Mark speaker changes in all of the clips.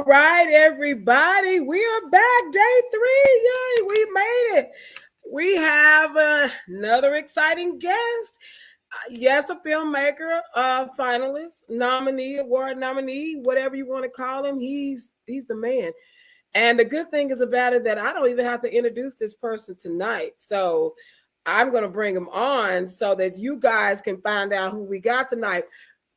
Speaker 1: right, everybody. We are back. Day 3. Yay, we made it. We have another exciting guest. Yes, a filmmaker, finalist, nominee, award nominee, whatever you want to call him. He's the man. And the good thing is about it that I don't even have to introduce this person tonight. So I'm going to bring him on so that you guys can find out who we got tonight.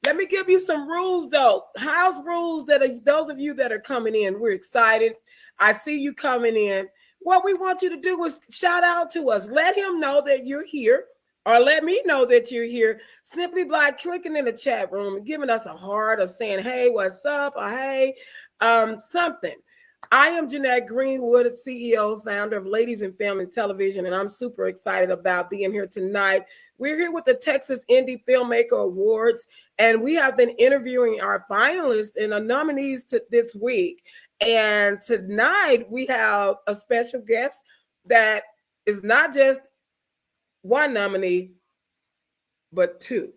Speaker 1: Let me give you some rules, though. House rules that are those of you that are coming in. We're excited. I see you coming in. What we want you to do is shout out to us. Let him know that you're here, or let me know that you're here simply by clicking in the chat room and giving us a heart or saying, hey, what's up? Or hey, something. I am Jeanette Greenwood, CEO, founder of Ladies and Family Television, and I'm super excited about being here tonight. We're here with the Texas Indie Filmmaker Awards, and we have been interviewing our finalists and our nominees this week. And tonight we have a special guest that is not just one nominee, but 2.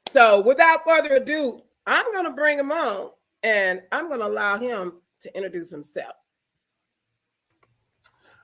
Speaker 1: So without further ado, I'm going to bring him on, and I'm going to allow him to introduce himself.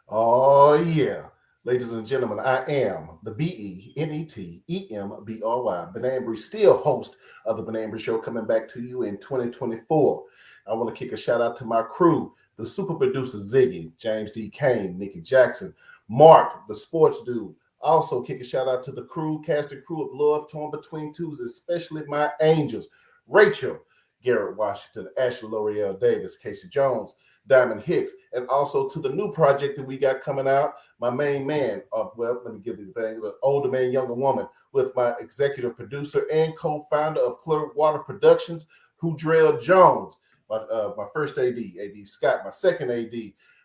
Speaker 2: Oh, yeah. Ladies and gentlemen, I am the BENET Benet Embry, still host of the Benet Embry Show, coming back to you in 2024. I want to kick a shout out to my crew, the super producer Ziggy, James D. Kane, Nikki Jackson, Mark, the sports dude. Also kick a shout out to the cast and crew of Love Torn Between Twos, especially my angels, Rachel, Garrett Washington, Ashley L'Oreal Davis, Casey Jones, Diamond Hicks, and also to the new project that we got coming out, my main man, let me give you the thing, the older man, younger woman, with my executive producer and co-founder of Clearwater Productions, Hudrell Jones, my first AD Scott, my second AD,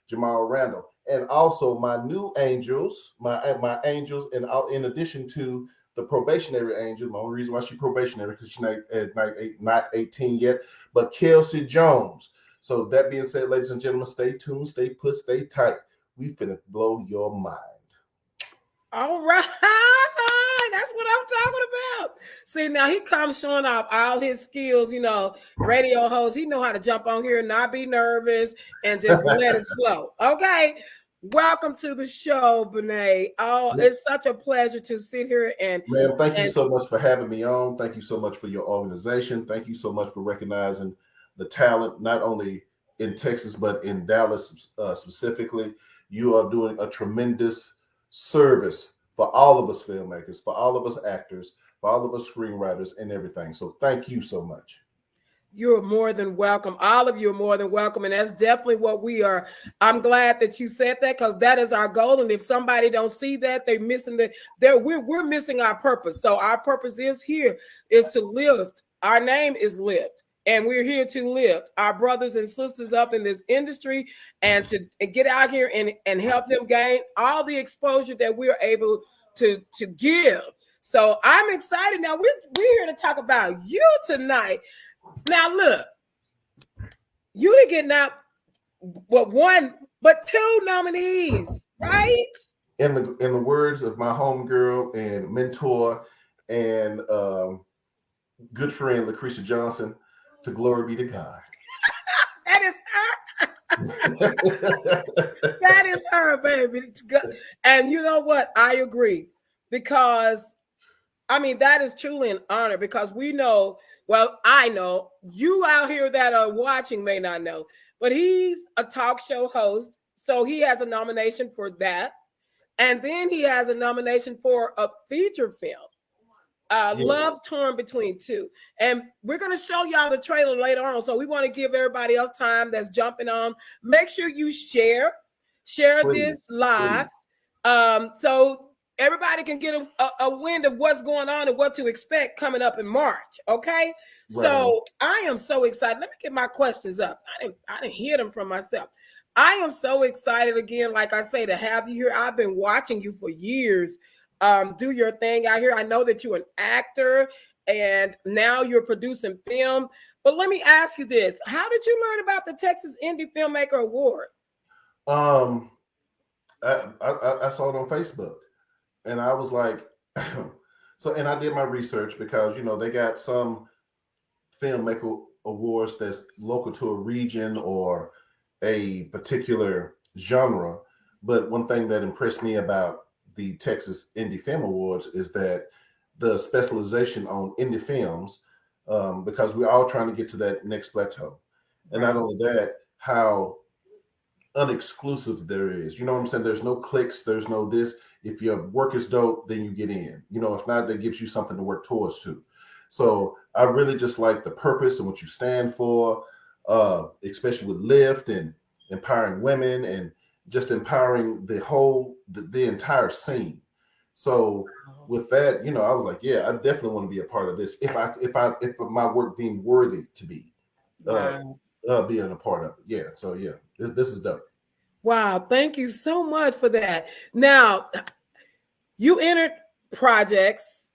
Speaker 2: Jamal Randall, and also my new angels, my angels, and in addition to the probationary angel. The only reason why she's probationary because she's not 18 yet, but Kelsey Jones. So that being said, ladies and gentlemen, stay tuned, stay put, stay tight. We finna blow your mind.
Speaker 1: All right. That's what I'm talking about. See, now he comes showing off all his skills, radio host. He know how to jump on here and not be nervous and just let it flow. Okay. Welcome to the show, Benet. Oh, it's such a pleasure to sit here and
Speaker 2: man, thank you so much for having me on. Thank you so much for your organization. Thank you so much for recognizing the talent, not only in Texas, but in Dallas specifically. You are doing a tremendous service for all of us filmmakers, for all of us actors, for all of us screenwriters and everything. So thank you so much.
Speaker 1: You're more than welcome. All of you are more than welcome. And that's definitely what we are. I'm glad that you said that because that is our goal. And if somebody don't see that, they're missing we're missing our purpose. So our purpose is to lift. Our name is Lift. And we're here to lift our brothers and sisters up in this industry and to get out here and help them gain all the exposure that we're able to give. So I'm excited. Now we're here to talk about you tonight. Now look, you didn't get not one, but 2 nominees, right?
Speaker 2: In the words of my homegirl and mentor and good friend Lucretia Johnson, to glory be to God.
Speaker 1: That is her. That is her, baby. And you know what? I agree because that is truly an honor because we know. Well, I know you out here that are watching may not know, but he's a talk show host. So he has a nomination for that. And then he has a nomination for a feature film, yes. Love Torn Between Two. And we're going to show y'all the trailer later on. So we want to give everybody else time that's jumping on. Make sure you share this live. So everybody can get a wind of what's going on and what to expect coming up in March. Okay. Right. So I am so excited. Let me get my questions up. I didn't hear them from myself. I am so excited again, like I say, to have you here. I've been watching you for years. Do your thing out here. I know that you're an actor and now you're producing film. But let me ask you this. How did you learn about the Texas Indie Filmmaker Award?
Speaker 2: I saw it on Facebook. And I was like, and I did my research because, they got some filmmaker awards that's local to a region or a particular genre. But one thing that impressed me about the Texas Indie Film Awards is that the specialization on indie films, because we're all trying to get to that next plateau. And not
Speaker 1: Right.
Speaker 2: only that, how unexclusive there is. You know what I'm saying? There's no clicks, there's no this. If your work is dope, then you get in. You know, if not, that gives you something to work towards too. So I really just like the purpose and what you stand for, especially with Lyft and empowering women and just empowering the entire scene. So with that, you know, I was like, yeah, I definitely want to be a part of this if my work deemed worthy to be uh,
Speaker 1: Wow.
Speaker 2: being a part of it. Yeah. So yeah, this is dope.
Speaker 1: Wow. Thank you so much for that. Now, you entered projects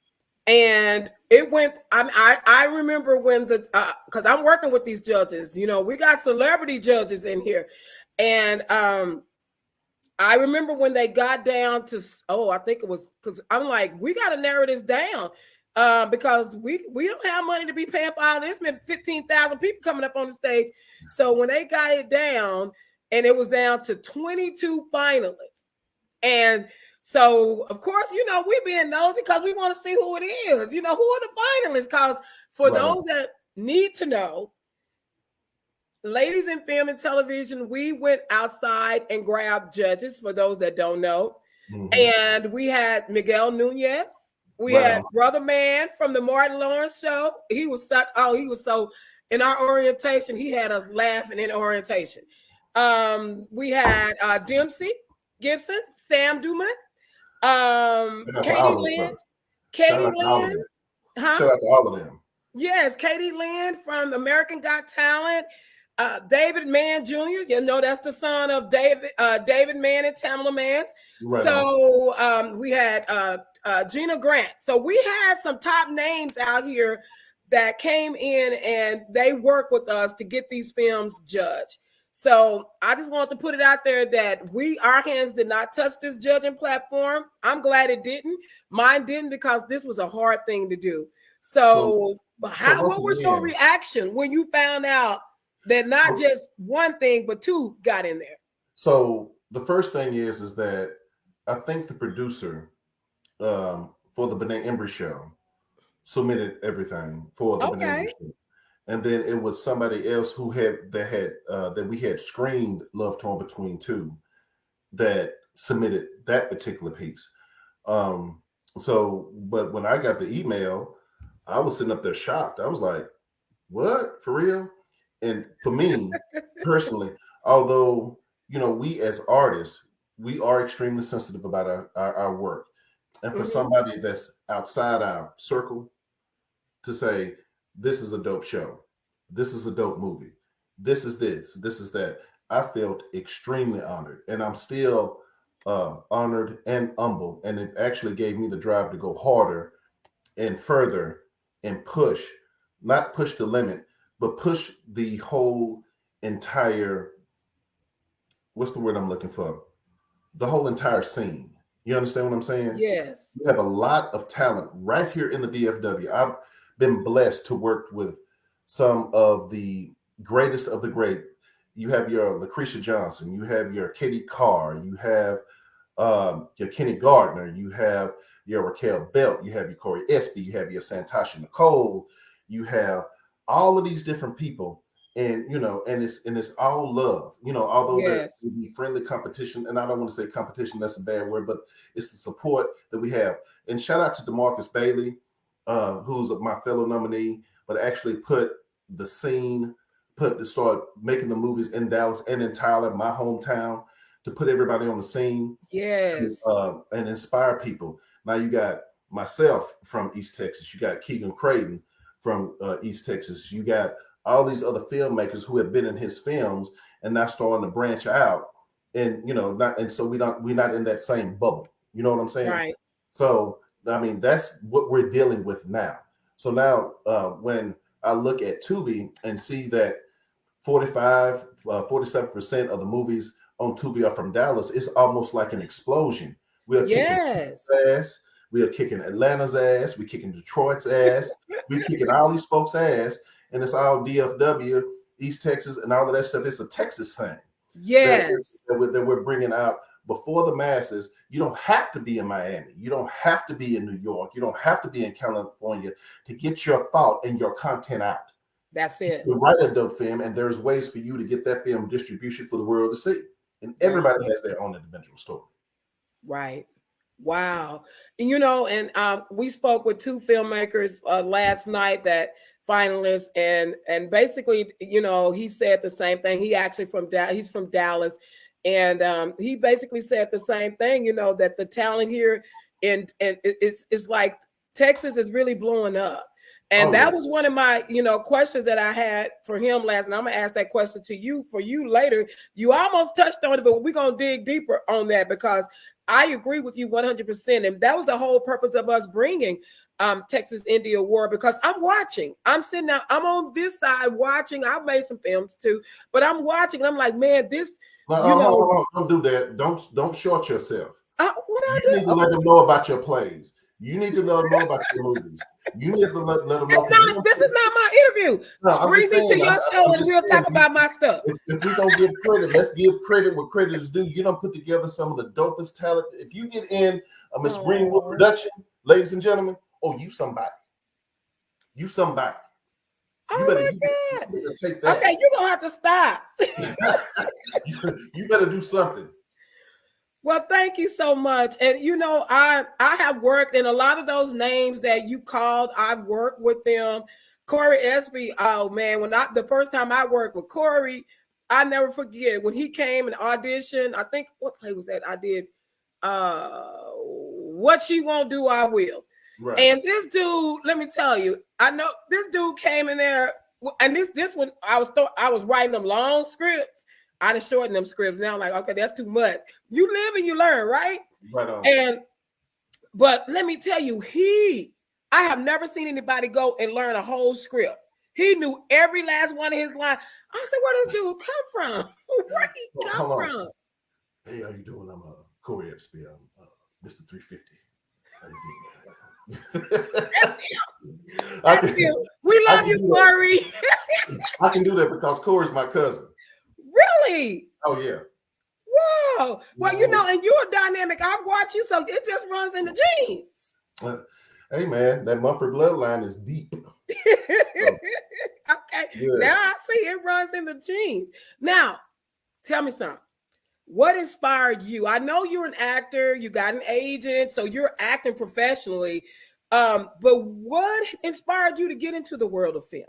Speaker 1: and it went. I remember when the because I'm working with these judges. You know, we got celebrity judges in here, and I remember when they got down to, I think it was, because I'm like, we got to narrow this down because we don't have money to be paying for all this. 15,000 people coming up on the stage. So when they got it down, and it was down to 22 finalists, and so of course, you know, we being nosy because we want to see who it is. You know, who are the finalists? Because for
Speaker 2: Right.
Speaker 1: those that need to know, ladies in film and television, we went outside and grabbed judges for those that don't know.
Speaker 2: Mm-hmm.
Speaker 1: And we had Miguel Nunez. We
Speaker 2: Right
Speaker 1: had
Speaker 2: on.
Speaker 1: Brother Man from the Martin Lawrence show. He was so in our orientation, he had us laughing in orientation. We had Dempsey Gibson, Sam Duman,
Speaker 2: Shout out to
Speaker 1: Katie
Speaker 2: all those
Speaker 1: Lynn,
Speaker 2: brothers. Shout
Speaker 1: Katie
Speaker 2: out to all of
Speaker 1: Lynn,
Speaker 2: them.
Speaker 1: huh?
Speaker 2: Shout out to all of them.
Speaker 1: Yes, Katie Lynn from American Got Talent. David Mann Jr., you know, that's the son of David Mann and Tamala Mann.
Speaker 2: Right on.
Speaker 1: So we had Gina Grant. So we had some top names out here that came in and they work with us to get these films judged. So I just want to put it out there that our hands did not touch this judging platform. I'm glad it didn't. Mine didn't, because this was a hard thing to do.
Speaker 2: So
Speaker 1: So
Speaker 2: once
Speaker 1: what was your
Speaker 2: again,
Speaker 1: reaction when you found out that not just one thing, but two got in there?
Speaker 2: so the first thing is that I think the producer for the Benet Embry show submitted everything for the Benet Embry
Speaker 1: Okay.
Speaker 2: show. And then it was somebody else that we had screened Love Torn Between Two that submitted that particular piece. But when I got the email, I was sitting up there shocked. I was like, what? For real? And for me personally, although, you know, we as artists, we are extremely sensitive about our work. And for
Speaker 1: Mm-hmm.
Speaker 2: somebody that's outside our circle to say, this is a dope show, this is a dope movie, this is that, I felt extremely honored. And I'm still honored and humble. And it actually gave me the drive to go harder and further and not push the limit, but push the whole entire, what's the word I'm looking for? The whole entire scene. You understand what I'm saying?
Speaker 1: Yes.
Speaker 2: You have a lot of talent right here in the DFW. I've been blessed to work with some of the greatest of the great. You have your Lucretia Johnson, you have your Katie Carr, you have your Kenny Gardner, you have your Raquel Belt, you have your Corey Espy, you have your Santasha Nicole, you have all of these different people, and you know, and it's all love. You know, although there
Speaker 1: Yes.
Speaker 2: will be friendly competition, and I don't want to say competition, that's a bad word, but it's the support that we have. And shout out to DeMarcus Bailey, who's my fellow nominee, but actually put the scene, to start making the movies in Dallas and in Tyler, my hometown, to put everybody on the scene
Speaker 1: Yes.
Speaker 2: and inspire people. Now you got myself from East Texas. You got Keegan Creighton from East Texas. You got all these other filmmakers who have been in his films and now starting to branch out. And you know, so we're not in that same bubble. You know what I'm saying?
Speaker 1: Right.
Speaker 2: So I mean, that's what we're dealing with now. So now when I look at Tubi and see that 47% of the movies on Tubi are from Dallas, it's almost like an explosion. We are kicking
Speaker 1: Yes.
Speaker 2: ass. We are kicking Atlanta's ass. We're kicking Detroit's ass. We're kicking all these folks' ass. and it's all DFW, East Texas, and all of that stuff. It's a Texas thing
Speaker 1: Yes.
Speaker 2: that we're bringing out before the masses. You don't have to be in Miami. You don't have to be in New York. You don't have to be in California to get your thought and your content out.
Speaker 1: That's it.
Speaker 2: You write a dope film, and there's ways for you to get that film distribution for the world to see. And everybody has their own individual story.
Speaker 1: Right. Wow. And we spoke with two filmmakers last night, that finalists, and basically, he said the same thing. He actually he's from Dallas, and he basically said the same thing. That the talent here is like Texas is really blowing up. And that was one of my, questions that I had for him last night. I'm gonna ask that question to you later. You almost touched on it, but we're gonna dig deeper on that, because I agree with you 100%. And that was the whole purpose of us bringing Texas Indie Award, because I'm sitting out, I'm on this side watching. I've made some films too, but I'm watching and I'm like, man, this,
Speaker 2: don't do that. Don't short yourself.
Speaker 1: What I
Speaker 2: You
Speaker 1: do?
Speaker 2: need to let them know about your plays. You need to let them know about your movies. You need to let them know.
Speaker 1: This is not my interview.
Speaker 2: No,
Speaker 1: bring me to your show and we'll talk about my stuff.
Speaker 2: If we don't give credit, let's give credit where credit is due. You don't put together some of the dopest talent. If you get in Miss Greenwood production, ladies and gentlemen, you somebody. You somebody.
Speaker 1: You better
Speaker 2: take that.
Speaker 1: Okay, you're gonna have to stop.
Speaker 2: You better do something.
Speaker 1: Well, thank you so much. And I have worked in a lot of those names that you called. I've worked with them. Corey Espy, oh man, the first time I worked with Corey, I never forget when he came and auditioned. I think, what play was that? I did What She Won't Do, I Will. Right. And this dude, let me tell you, I know this dude came in there, and this one I was writing them long scripts. I just shortened them scripts. Now I'm like, okay, that's too much. You live and you learn, right? Right on. But let me tell you, I have never seen anybody go and learn a whole script. He knew every last one of his lines. I said, where does dude come from? Where he come from?
Speaker 2: Hey, how you doing? I'm Corey Espy. I'm Mr. 350.
Speaker 1: That's you. We love you, Corey.
Speaker 2: I can do that because Corey's my cousin.
Speaker 1: Really?
Speaker 2: Oh, yeah.
Speaker 1: Whoa. Well, and you're dynamic. I've watched you, so it just runs in the genes.
Speaker 2: Hey, man, that Mumford bloodline is deep.
Speaker 1: Okay. Yeah. Now I see it runs in the genes. Now, tell me something. What inspired you? I know you're an actor. You got an agent, so you're acting professionally. But what inspired you to get into the world of film?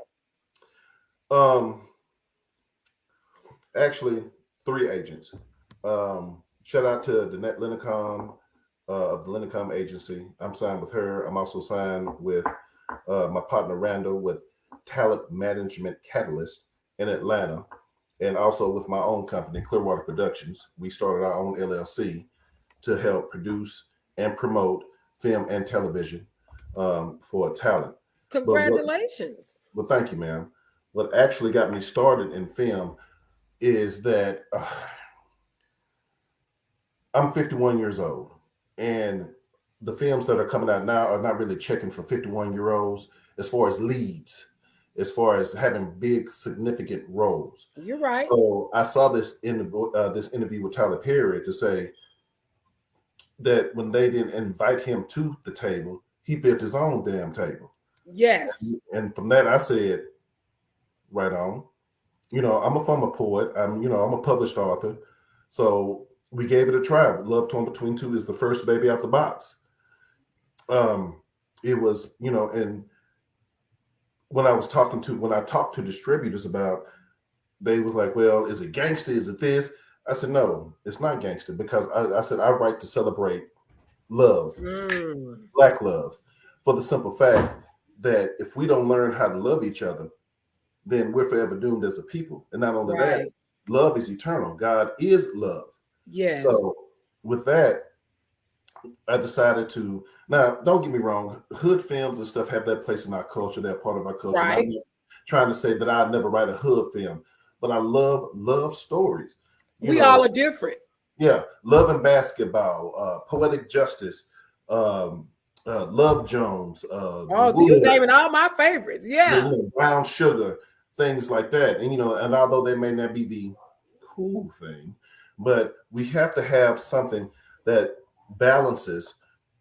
Speaker 2: Actually, 3 agents. Shout out to Benet Embry of the Lincom agency. I'm signed with her. I'm also signed with my partner Randall with Talent Management Catalyst in Atlanta, and also with my own company, Clearwater Productions. We started our own LLC to help produce and promote film and television for talent.
Speaker 1: Congratulations.
Speaker 2: Well, thank you, ma'am. What actually got me started in film is that I'm 51 years old, and the films that are coming out now are not really checking for 51-year-olds as far as leads, as far as having big, significant roles.
Speaker 1: You're right.
Speaker 2: So I saw this interview with Tyler Perry to say that when they didn't invite him to the table, he built his own damn table.
Speaker 1: Yes.
Speaker 2: And from that, I said, right on. I'm a former poet. I'm a published author. So we gave it a try. Love Torn Between Two is the first baby out the box. It was, and when I talked to distributors about, they was like, well, is it gangster? Is it this? I said, no, it's not gangster, because I said, I write to celebrate love, Black love, for the simple fact that if we don't learn how to love each other, then we're forever doomed as a people. And not only that, love is eternal. God is love.
Speaker 1: Yes.
Speaker 2: So with that, I decided to, now don't get me wrong, hood films and stuff have that place in our culture. They're part of our culture.
Speaker 1: Right.
Speaker 2: I'm not trying to say that I'd never write a hood film, but I love stories.
Speaker 1: We all are different.
Speaker 2: Yeah. Love and Basketball, Poetic Justice, Love Jones, The
Speaker 1: Oh, you
Speaker 2: Wood,
Speaker 1: naming all my favorites. Yeah.
Speaker 2: Brown Sugar, things like that. And and although they may not be the cool thing, but we have to have something that balances,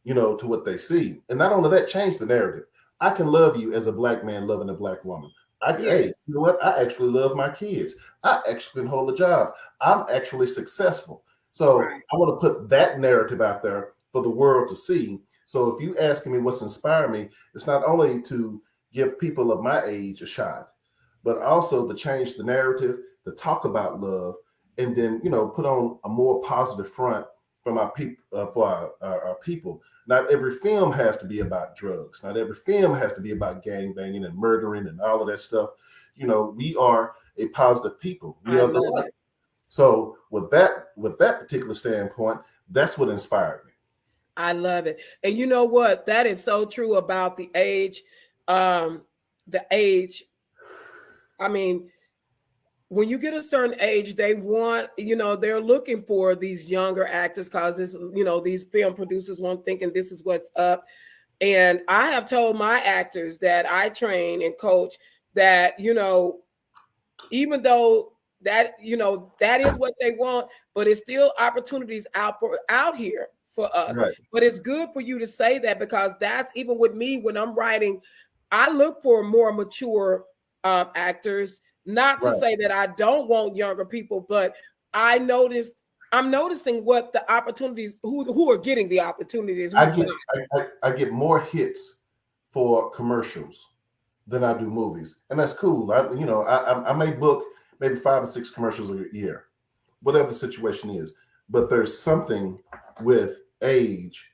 Speaker 2: to what they see. And not only that, change the narrative. I can love you as a black man loving a black woman. Hey,
Speaker 1: Yes.
Speaker 2: you know what? I actually love my kids. I actually can hold a job. I'm actually successful. So
Speaker 1: Right.
Speaker 2: I want to put that narrative out there for the world to see. So if you asking me what's inspired me, it's not only to give people of my age a shot, but also to change the narrative, to talk about love, and then put on a more positive front from our people for our people. Not every film has to be about drugs. Not every film has to be about gang banging and murdering and all of that stuff. We are a positive people. We
Speaker 1: I
Speaker 2: are the
Speaker 1: love
Speaker 2: light.
Speaker 1: it.
Speaker 2: So with that particular standpoint, that's what inspired me.
Speaker 1: I love it. And you know what? That is so true about the age. Um, the age. I mean, when you get a certain age, they want, they're looking for these younger actors because this, these film producers want thinking this is what's up. And I have told my actors that I train and coach that, even though that that is what they want, but it's still opportunities out here for us.
Speaker 2: Right,
Speaker 1: But it's good for you to say that, because that's even with me when I'm writing. I look for more mature actors. Not to
Speaker 2: right.
Speaker 1: say that I don't want younger people, but I noticed I'm noticing what the opportunities, who are getting the opportunities,
Speaker 2: I
Speaker 1: who's
Speaker 2: get
Speaker 1: not.
Speaker 2: I get more hits for commercials than I do movies, and that's cool. I may book maybe 5 or 6 commercials a year, whatever the situation is. But there's something with age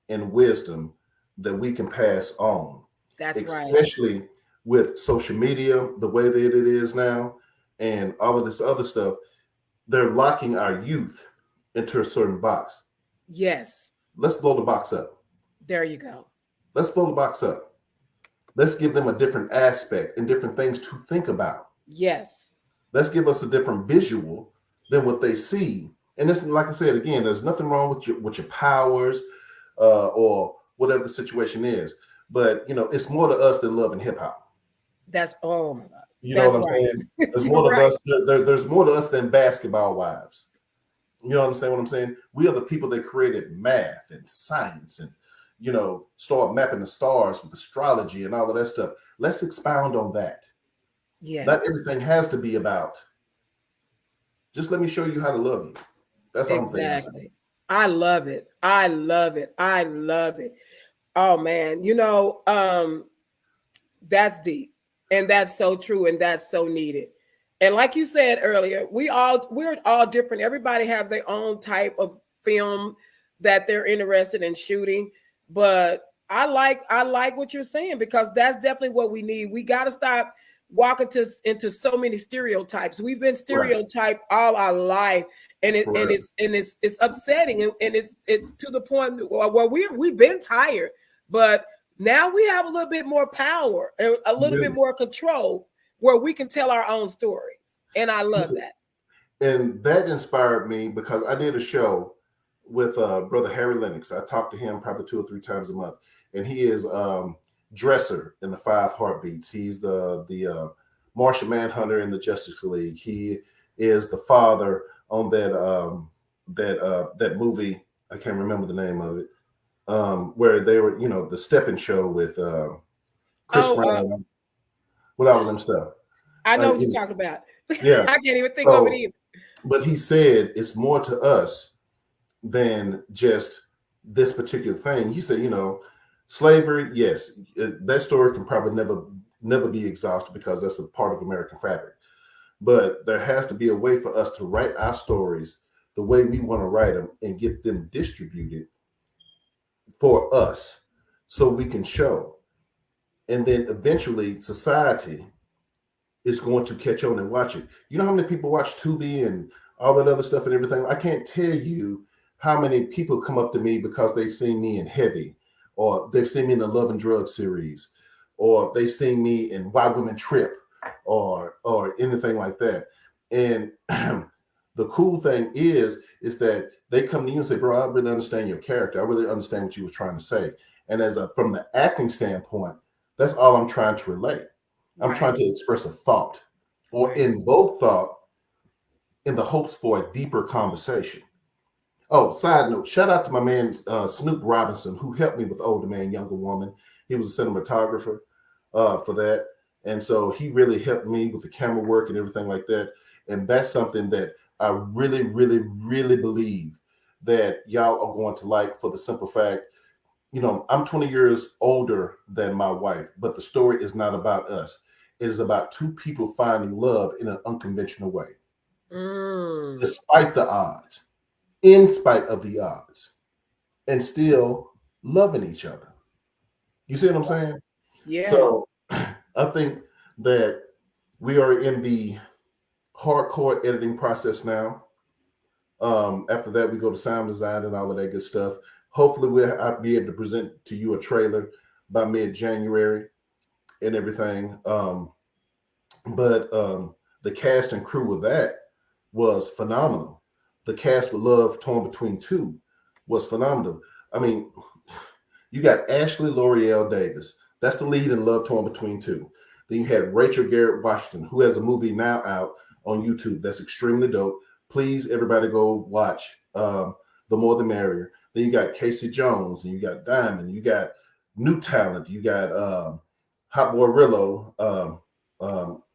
Speaker 2: and wisdom that we can pass on,
Speaker 1: That's right.
Speaker 2: especially with social media the way that it is now, and all of this other stuff. They're locking our youth into a certain box.
Speaker 1: Yes.
Speaker 2: Let's blow the box up.
Speaker 1: There you go.
Speaker 2: Let's blow the box up. Let's give them a different aspect and different things to think about.
Speaker 1: Yes.
Speaker 2: Let's give us a different visual than what they see. And this, like I said again, there's nothing wrong with your powers or whatever the situation is. But it's more to us than love and hip hop.
Speaker 1: That's, oh my God.
Speaker 2: You know what
Speaker 1: That's
Speaker 2: I'm
Speaker 1: right.
Speaker 2: saying? There's
Speaker 1: You're
Speaker 2: more to
Speaker 1: right.
Speaker 2: us. There's more to us than basketball wives. You understand what I'm saying? We are the people that created math and science and start mapping the stars with astrology and all of that stuff. Let's expound on that. Not
Speaker 1: Yes.
Speaker 2: everything has to be about just let me show you how to love you. That's the only thing I'm saying.
Speaker 1: Exactly. I love it. I love it. I love it. Oh man, that's deep. And that's so true, and that's so needed. And like you said earlier, we're all different. Everybody has their own type of film that they're interested in shooting. But I like what you're saying, because that's definitely what we need. We got to stop walking into so many stereotypes. We've been
Speaker 2: Right.
Speaker 1: stereotyped all our life, and
Speaker 2: Correct.
Speaker 1: it's upsetting, and it's to the point where we've been tired, but now we have a little bit more power and a little bit
Speaker 2: Yeah.
Speaker 1: more control, where we can tell our own stories. And I love
Speaker 2: Listen,
Speaker 1: that.
Speaker 2: and that inspired me because I did a show with brother Harry Lennox. I talked to him probably 2 or 3 times a month, and he is Dresser in the Five Heartbeats. He's the Martian Manhunter in the Justice League. He is the father on that movie. I can't remember the name of it. Where they were, the Stepping Show with Chris
Speaker 1: Oh,
Speaker 2: Brown, with all of them stuff.
Speaker 1: I know what
Speaker 2: You
Speaker 1: you're
Speaker 2: know,
Speaker 1: talking about.
Speaker 2: yeah.
Speaker 1: I can't even think of it
Speaker 2: So,
Speaker 1: either.
Speaker 2: but he said it's more to us than just this particular thing. He said, slavery, yes, that story can probably never be exhausted because that's a part of American fabric. But there has to be a way for us to write our stories the way we want to write them and get them distributed for us so we can show. And then eventually society is going to catch on and watch it. You know how many people watch Tubi and all that other stuff and everything? I can't tell you how many people come up to me because they've seen me in Heavy, or they've seen me in the Love and Drugs series, or they've seen me in Why Women Trip, or anything like that. And the cool thing is that they come to you and say, bro, I really understand your character. I really understand what you were trying to say. And from the acting standpoint, that's all I'm trying to relate. I'm trying to express a thought or invoke thought in the hopes for a deeper conversation. Oh, side note, shout out to my man Snoop Robinson, who helped me with Older Man, Younger Woman. He was a cinematographer for that. And so he really helped me with the camera work and everything like that. And that's something that I really, really, really believe that y'all are going to like, for the simple fact, you know, I'm 20 years older than my wife, but the story is not about us. It is about two people finding love in an unconventional way, despite the odds, in spite of the odds, and still loving each other. You see what I'm saying?
Speaker 1: Yeah.
Speaker 2: So I think that we are in the hardcore editing process now. After that, we go to sound design and all of that good stuff. Hopefully, I'll be able to present to you a trailer by mid-January and everything. But the cast and crew of that was phenomenal. The cast with Love Torn Between Two was phenomenal. I mean, you got Ashley L'Oreal Davis. That's the lead in Love Torn Between Two. Then you had Rachel Garrett Washington, who has a movie now out on YouTube that's extremely dope. Please, everybody, go watch The More the Merrier. Then you got Casey Jones, and you got Diamond. You got new talent. You got Hot Boy Rillo,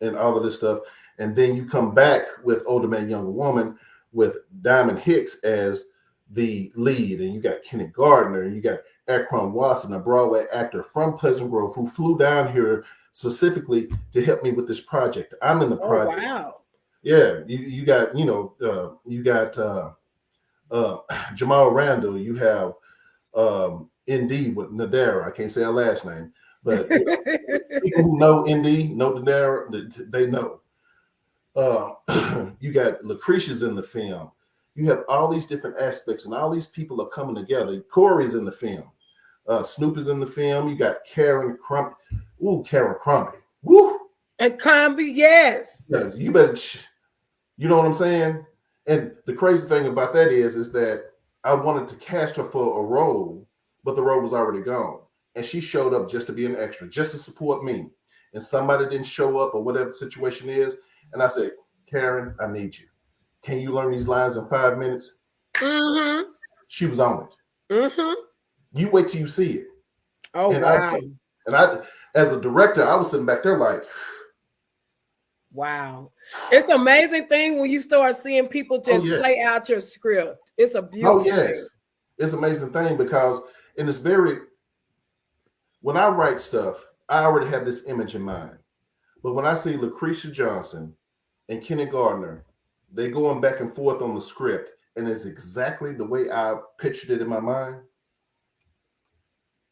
Speaker 2: and all of this stuff. And then you come back with Older Man, Younger Woman with Diamond Hicks as the lead. And you got Kenneth Gardner, and you got Akron Watson, a Broadway actor from Pleasant Grove, who flew down here specifically to help me with this project. I'm in the project.
Speaker 1: Wow.
Speaker 2: Yeah, you got, Jamal Randall. You have ND with Nadara. I can't say her last name, but people who know ND know Nadara. They know. You got Lucretia's in the film. You have all these different aspects, and all these people are coming together. Corey's in the film. Snoop is in the film. You got Karen Crump. Ooh, Karen Crumpy. Woo.
Speaker 1: And Combi, yes.
Speaker 2: Yeah, you better. You know what I'm saying? And the crazy thing about that is that I wanted to cast her for a role, but the role was already gone. And she showed up just to be an extra, just to support me. And somebody didn't show up or whatever the situation is. And I said, Karen, I need you. Can you learn these lines in 5 minutes?
Speaker 1: Mm-hmm.
Speaker 2: She was on it.
Speaker 1: Mm-hmm.
Speaker 2: You wait till you see it.
Speaker 1: Oh,
Speaker 2: and
Speaker 1: wow.
Speaker 2: I, as a director, I was sitting back there like,
Speaker 1: wow. It's an amazing thing when you start seeing people just play out your script. It's a beautiful thing.
Speaker 2: It's an amazing thing because, and it's when I write stuff, I already have this image in mind. But when I see Lucretia Johnson and Kenny Gardner, they going back and forth on the script, and it's exactly the way I pictured it in my mind.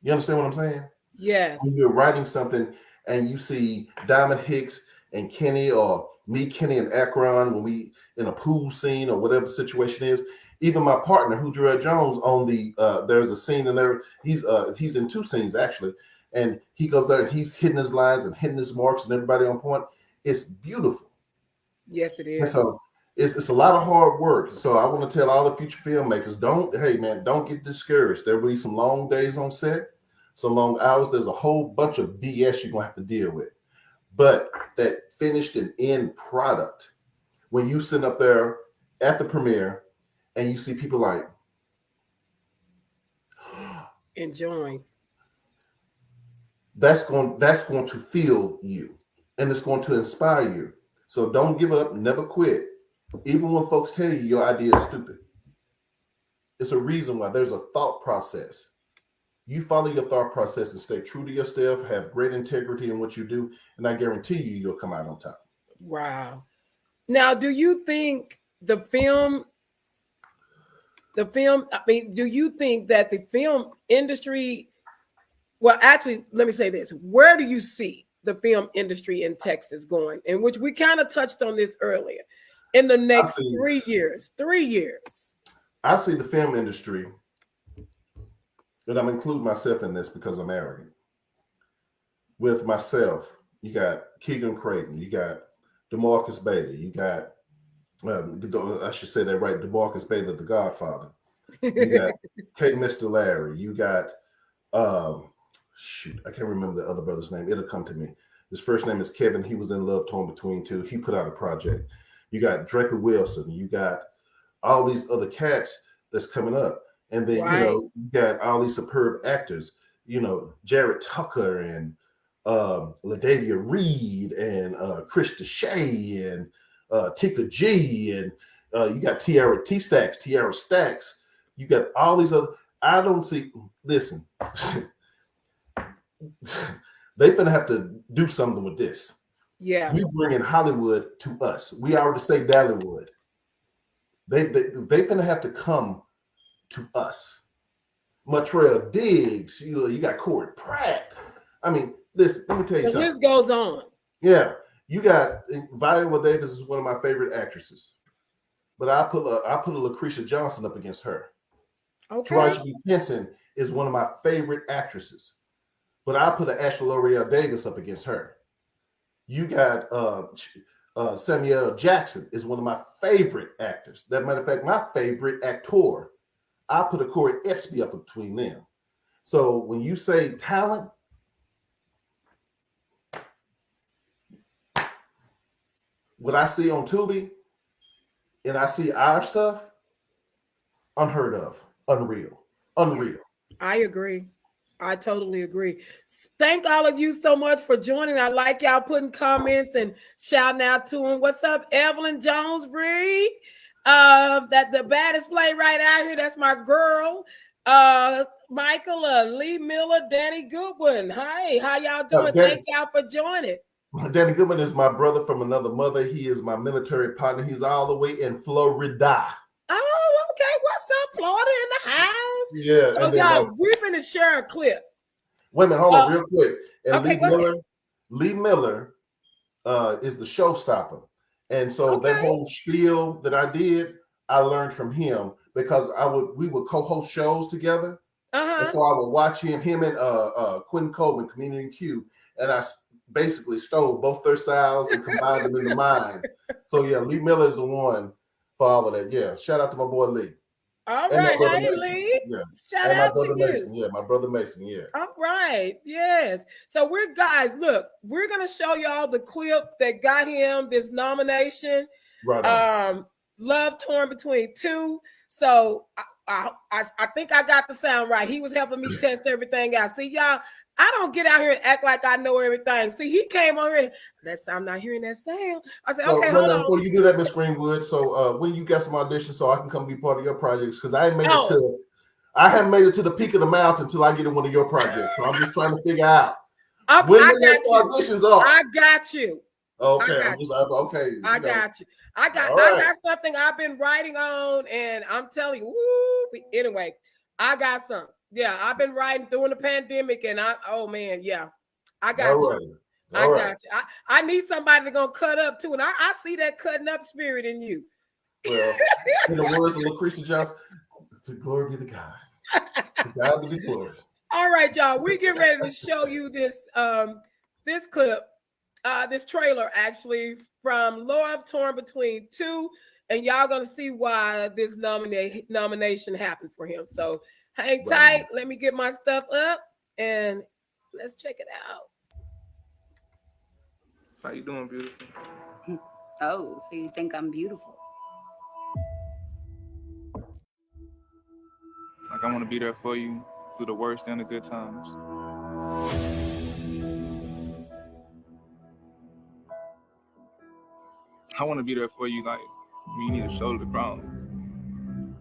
Speaker 2: You understand what I'm saying?
Speaker 1: Yes.
Speaker 2: When you're writing something and you see Diamond Hicks and Kenny, or me, Kenny, and Akron, when we in a pool scene or whatever the situation is. Even my partner, Hudra Jones, on the there's a scene in there. He's in two scenes actually, and he goes there and he's hitting his lines and hitting his marks and everybody on point. It's beautiful.
Speaker 1: Yes, it is.
Speaker 2: And so it's a lot of hard work. So I want to tell all the future filmmakers, don't get discouraged. There will be some long days on set, some long hours. There's a whole bunch of BS you're gonna have to deal with. But that finished and end product, when you sit up there at the premiere and you see people like
Speaker 1: enjoying,
Speaker 2: that's going to feel you, and it's going to inspire you. So don't give up, never quit. Even when folks tell you your idea is stupid, it's a reason why. There's a thought process. You follow your thought process and stay true to yourself, have great integrity in what you do, and I guarantee you'll come out on top.
Speaker 1: Wow. Now, do you think do you think that the film industry, well, actually, let me say this. Where do you see the film industry in Texas going? In which we kind of touched on this earlier. In the next 3 years. 3 years.
Speaker 2: I see the film industry, and I'm including myself in this because I'm arrogant. With myself, you got Keegan Creighton, you got DeMarcus Bailey, you got I should say that right. DeMarcus Baylor, the Godfather. You got K. Mr. Larry. You got shoot, I can't remember the other brother's name. It'll come to me. His first name is Kevin. He was in Love Torn Between Two. He put out a project. You got Draper Wilson. You got all these other cats that's coming up. And then,
Speaker 1: Right.
Speaker 2: you got all these superb actors, Jared Tucker and LaDavia Reed and Chris Deshay and Tika G and you got Tiara Stacks. You got all these other. I don't see. Listen, they finna have to do something with this.
Speaker 1: Yeah.
Speaker 2: We bring in Hollywood to us. We already say Dollywood. They finna have to come to us. Montreal Diggs. You got Corey Pratt. I mean, listen. Let me tell you something.
Speaker 1: The list goes on.
Speaker 2: Yeah, you got Viola Davis is one of my favorite actresses, but I put a Lucretia Johnson up against her.
Speaker 1: Okay.
Speaker 2: Taraji B. Henson is one of my favorite actresses, but I put an Ashley L'Oreal Davis up against her. You got Samuel Jackson is one of my favorite actors. That matter of fact, my favorite actor. I put a Corey Epstein up between them. So when you say talent, what I see on Tubi and I see our stuff, unheard of, unreal.
Speaker 1: I agree. I totally agree. Thank all of you so much for joining. I like y'all putting comments and shouting out to them. What's up, Evelyn Jones Reed? That the baddest playwright out here. That's my girl. Michael, Lee Miller, Danny Goodwin. Hi, how y'all doing? Thank y'all for joining.
Speaker 2: Danny Goodman is my brother from another mother. He is my military partner. He's all the way in Florida.
Speaker 1: Oh, okay. What's up, Florida in the house?
Speaker 2: Yeah.
Speaker 1: So y'all, we're gonna share a clip.
Speaker 2: Wait a minute, hold on, real quick. And
Speaker 1: okay,
Speaker 2: Lee Miller is the showstopper, and so that whole spiel that I did, I learned from him because we would co-host shows together, and so I would watch him and Quentin Coleman, Community Q, and I basically stole both their styles and combined them into mine. So yeah, Lee Miller is the one for all of that. Yeah, shout out to my boy Lee.
Speaker 1: All right, hey Lee.
Speaker 2: Yeah.
Speaker 1: Shout out to you.
Speaker 2: Mason. Yeah, my brother Mason. Yeah.
Speaker 1: All right. Yes. So we're gonna show y'all the clip that got him this nomination.
Speaker 2: Right.
Speaker 1: Love Torn Between Two. So I think I got the sound right. He was helping me test everything out. See, y'all, I don't get out here and act like I know everything. See, he came on here. I'm not hearing that sound. I said, okay, hold on.
Speaker 2: Before you do that, Miss Greenwood, so when you got some auditions so I can come be part of your projects, because I haven't made it to the peak of the mountain until I get in one of your projects. So I'm just trying to figure out.
Speaker 1: Okay, I got you. I got you.
Speaker 2: Okay,
Speaker 1: I got you. I got something I've been writing on, and I'm telling you, anyway, I got some. Yeah, I've been writing during the pandemic, and I got you. I got you. I need somebody that's gonna cut up too, and I see that cutting up spirit in you.
Speaker 2: Well, in the words of Lucretia Johnson, to glory be to God. To God be the glory.
Speaker 1: All right, y'all. We get ready to show you this this clip, this trailer actually from Love Torn Between Two, and y'all gonna see why this nomination happened for him. So hang tight. Let me get my stuff up and let's check it out.
Speaker 3: How you doing, beautiful?
Speaker 4: Oh, so you think I'm beautiful?
Speaker 3: Like I want to be there for you through the worst and the good times. I want to be there for you like when you need a shoulder to cry on.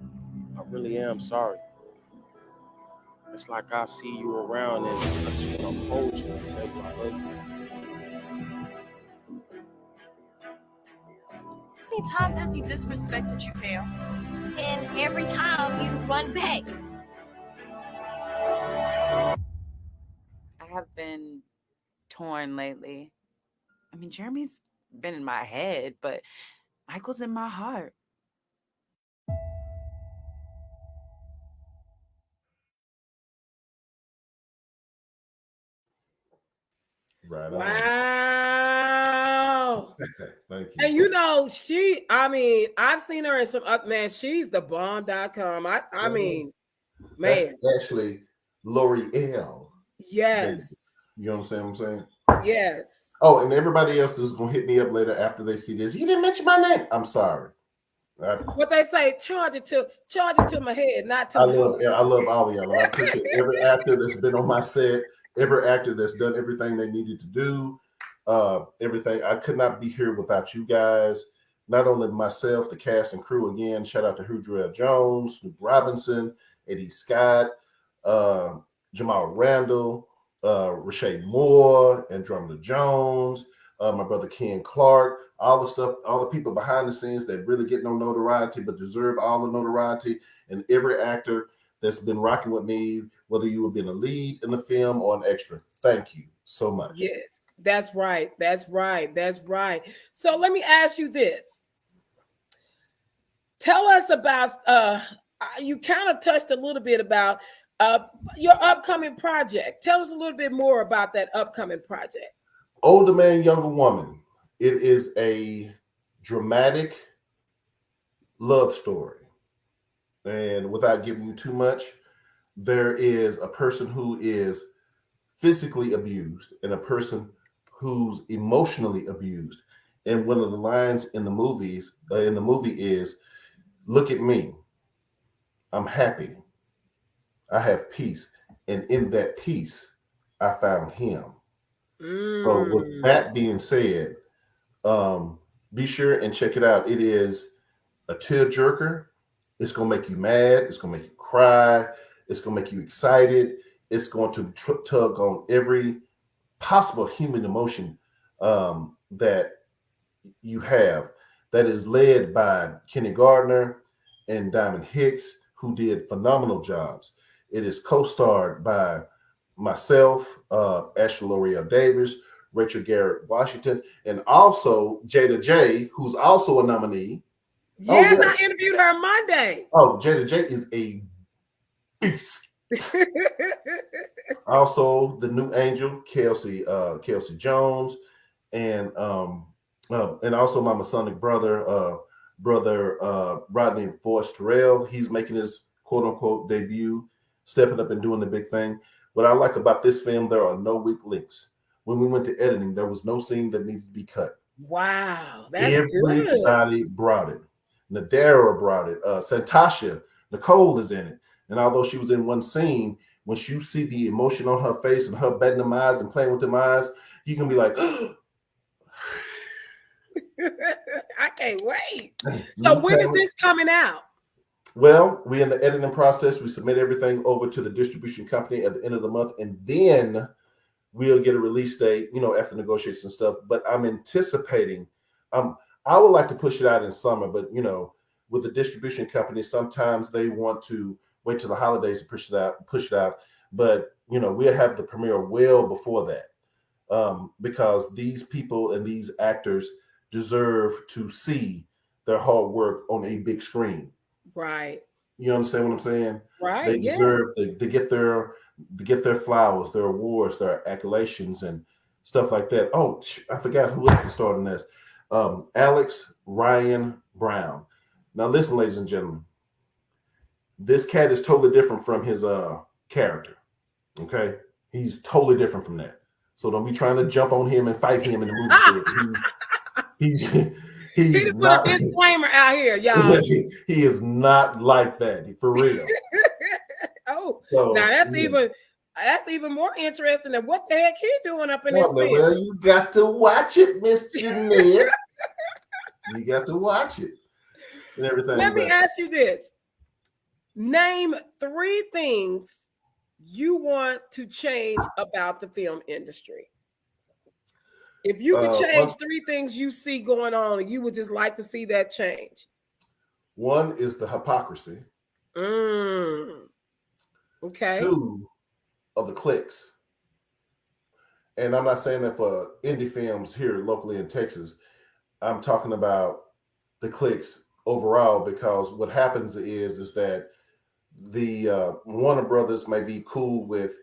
Speaker 5: I really am sorry. It's like I see you around and I just want to hold you and tell you I love you.
Speaker 6: How many times has he disrespected you, Pam? And every time you run back.
Speaker 7: I have been torn lately. I mean, Jeremy's been in my head, but Michael's in my heart.
Speaker 2: Right.
Speaker 1: Wow. Oh,
Speaker 2: Thank you.
Speaker 1: and you know, I've seen her in some man, she's the bomb.com. I mean,
Speaker 2: That's
Speaker 1: man.
Speaker 2: actually L'Oreal. Baby.
Speaker 1: Yes.
Speaker 2: You know what I'm saying?
Speaker 1: Yes.
Speaker 2: Oh, and everybody else is gonna hit me up later after they see this. You didn't mention my name. I'm sorry.
Speaker 1: What they say, charge it to my head, not to my heart.
Speaker 2: I love all of y'all. And I appreciate every actor that's been on my set, every actor that's done everything they needed to do, everything. I could not be here without you guys. Not only myself, the cast and crew. Again, shout out to Hudrell Jones, Snoop Robinson, Eddie Scott, Jamal Randall, Rashay Moore, Andromeda Jones, my brother Ken Clark, all the stuff, all the people behind the scenes that really get no notoriety but deserve all the notoriety, and every actor that's been rocking with me, whether you have been a lead in the film or an extra. Thank you so much.
Speaker 1: Yes, that's right. That's right. That's right. So let me ask you this. Tell us about you kind of touched a little bit about your upcoming project. Tell us a little bit more about that upcoming project.
Speaker 2: Older Man, Younger Woman. It is a dramatic love story. And without giving you too much, there is a person who is physically abused and a person who's emotionally abused. And one of the lines in the movie is, "Look at me. I'm happy. I have peace. And in that peace, I found him." So with that being said, be sure and check it out. It is a tearjerker. It's gonna make you mad. It's gonna make you cry. It's gonna make you excited. It's going to tug on every possible human emotion that you have. That is led by Kenny Gardner and Diamond Hicks, who did phenomenal jobs. It is co-starred by myself, Ashley L'Oreal Davis, Rachel Garrett Washington, and also Jada J, who's also a nominee.
Speaker 1: Yes, I interviewed her Monday.
Speaker 2: Oh, Jada J is a beast. Also, the new angel, Kelsey Jones, and also my Masonic brother, Rodney Forrest Terrell. He's making his quote unquote debut, stepping up and doing the big thing. What I like about this film, there are no weak links. When we went to editing, there was no scene that needed to be cut.
Speaker 1: Wow, that's
Speaker 2: Everybody
Speaker 1: good.
Speaker 2: brought it. Nadara brought it. Santasha, Nicole is in it. And although she was in one scene, when you see the emotion on her face and her betting them eyes and playing with them eyes, you can be like,
Speaker 1: I can't wait. So when is this coming out?
Speaker 2: Well, we're in the editing process. We submit everything over to the distribution company at the end of the month, and then we'll get a release date, after negotiations and stuff. But I'm anticipating, I would like to push it out in summer, but with the distribution company, sometimes they want to wait till the holidays to push it out. But we'll have the premiere well before that, because these people and these actors deserve to see their hard work on a big screen.
Speaker 1: Right.
Speaker 2: You understand what I'm saying?
Speaker 1: Right.
Speaker 2: They deserve to get their flowers, their awards, their accolations, and stuff like that. Oh, I forgot who else is starting this. Alex Ryan Brown. Now, listen, ladies and gentlemen, this cat is totally different from his character. Okay, he's totally different from that. So don't be trying to jump on him and fight him in the movie. He
Speaker 1: just put a disclaimer out here, y'all.
Speaker 2: He is not like that, for real.
Speaker 1: Now that's even more interesting than what the heck he doing up in this film.
Speaker 2: Well, you got to watch it, Miss Jeanette. You got to watch it and everything.
Speaker 1: Let me ask you this: name 3 things you want to change about the film industry. If you could change 3 things you see going on, and you would just like to see that change.
Speaker 2: One is the hypocrisy.
Speaker 1: Okay.
Speaker 2: 2 are the clicks. And I'm not saying that for indie films here locally in Texas. I'm talking about the clicks overall, because what happens is that the Warner Brothers may be cool with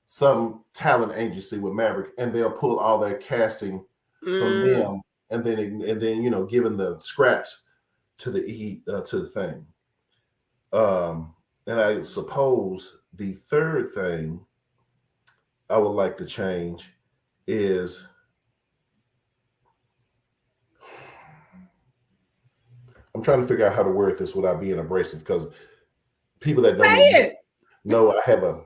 Speaker 2: some talent agency with Maverick, and they'll pull all their casting from them and then giving the scraps to the thing. And I suppose the third thing I would like to change is I'm trying to figure out how to word this without being abrasive, because people that don't know I have a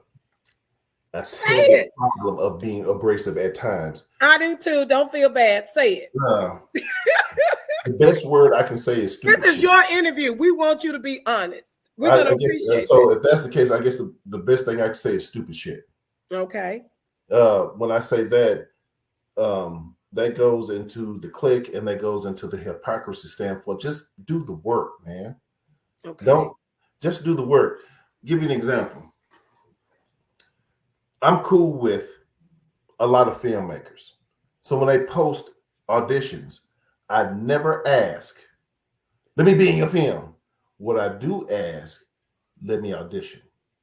Speaker 2: terrible problem of being abrasive at times.
Speaker 1: I do too. Don't feel bad. Say it.
Speaker 2: The best word I can say is stupid.
Speaker 1: This is your interview. We want you to be honest. We're going to appreciate it.
Speaker 2: So if that's the case, I guess the best thing I can say is stupid shit.
Speaker 1: Okay.
Speaker 2: When I say that, that goes into the clique and that goes into the hypocrisy standpoint. Just do the work, man.
Speaker 1: Okay.
Speaker 2: Don't just do the work. Give you an example. I'm cool with a lot of filmmakers. So when they post auditions, I never ask, let me be in your film. What I do ask, let me audition.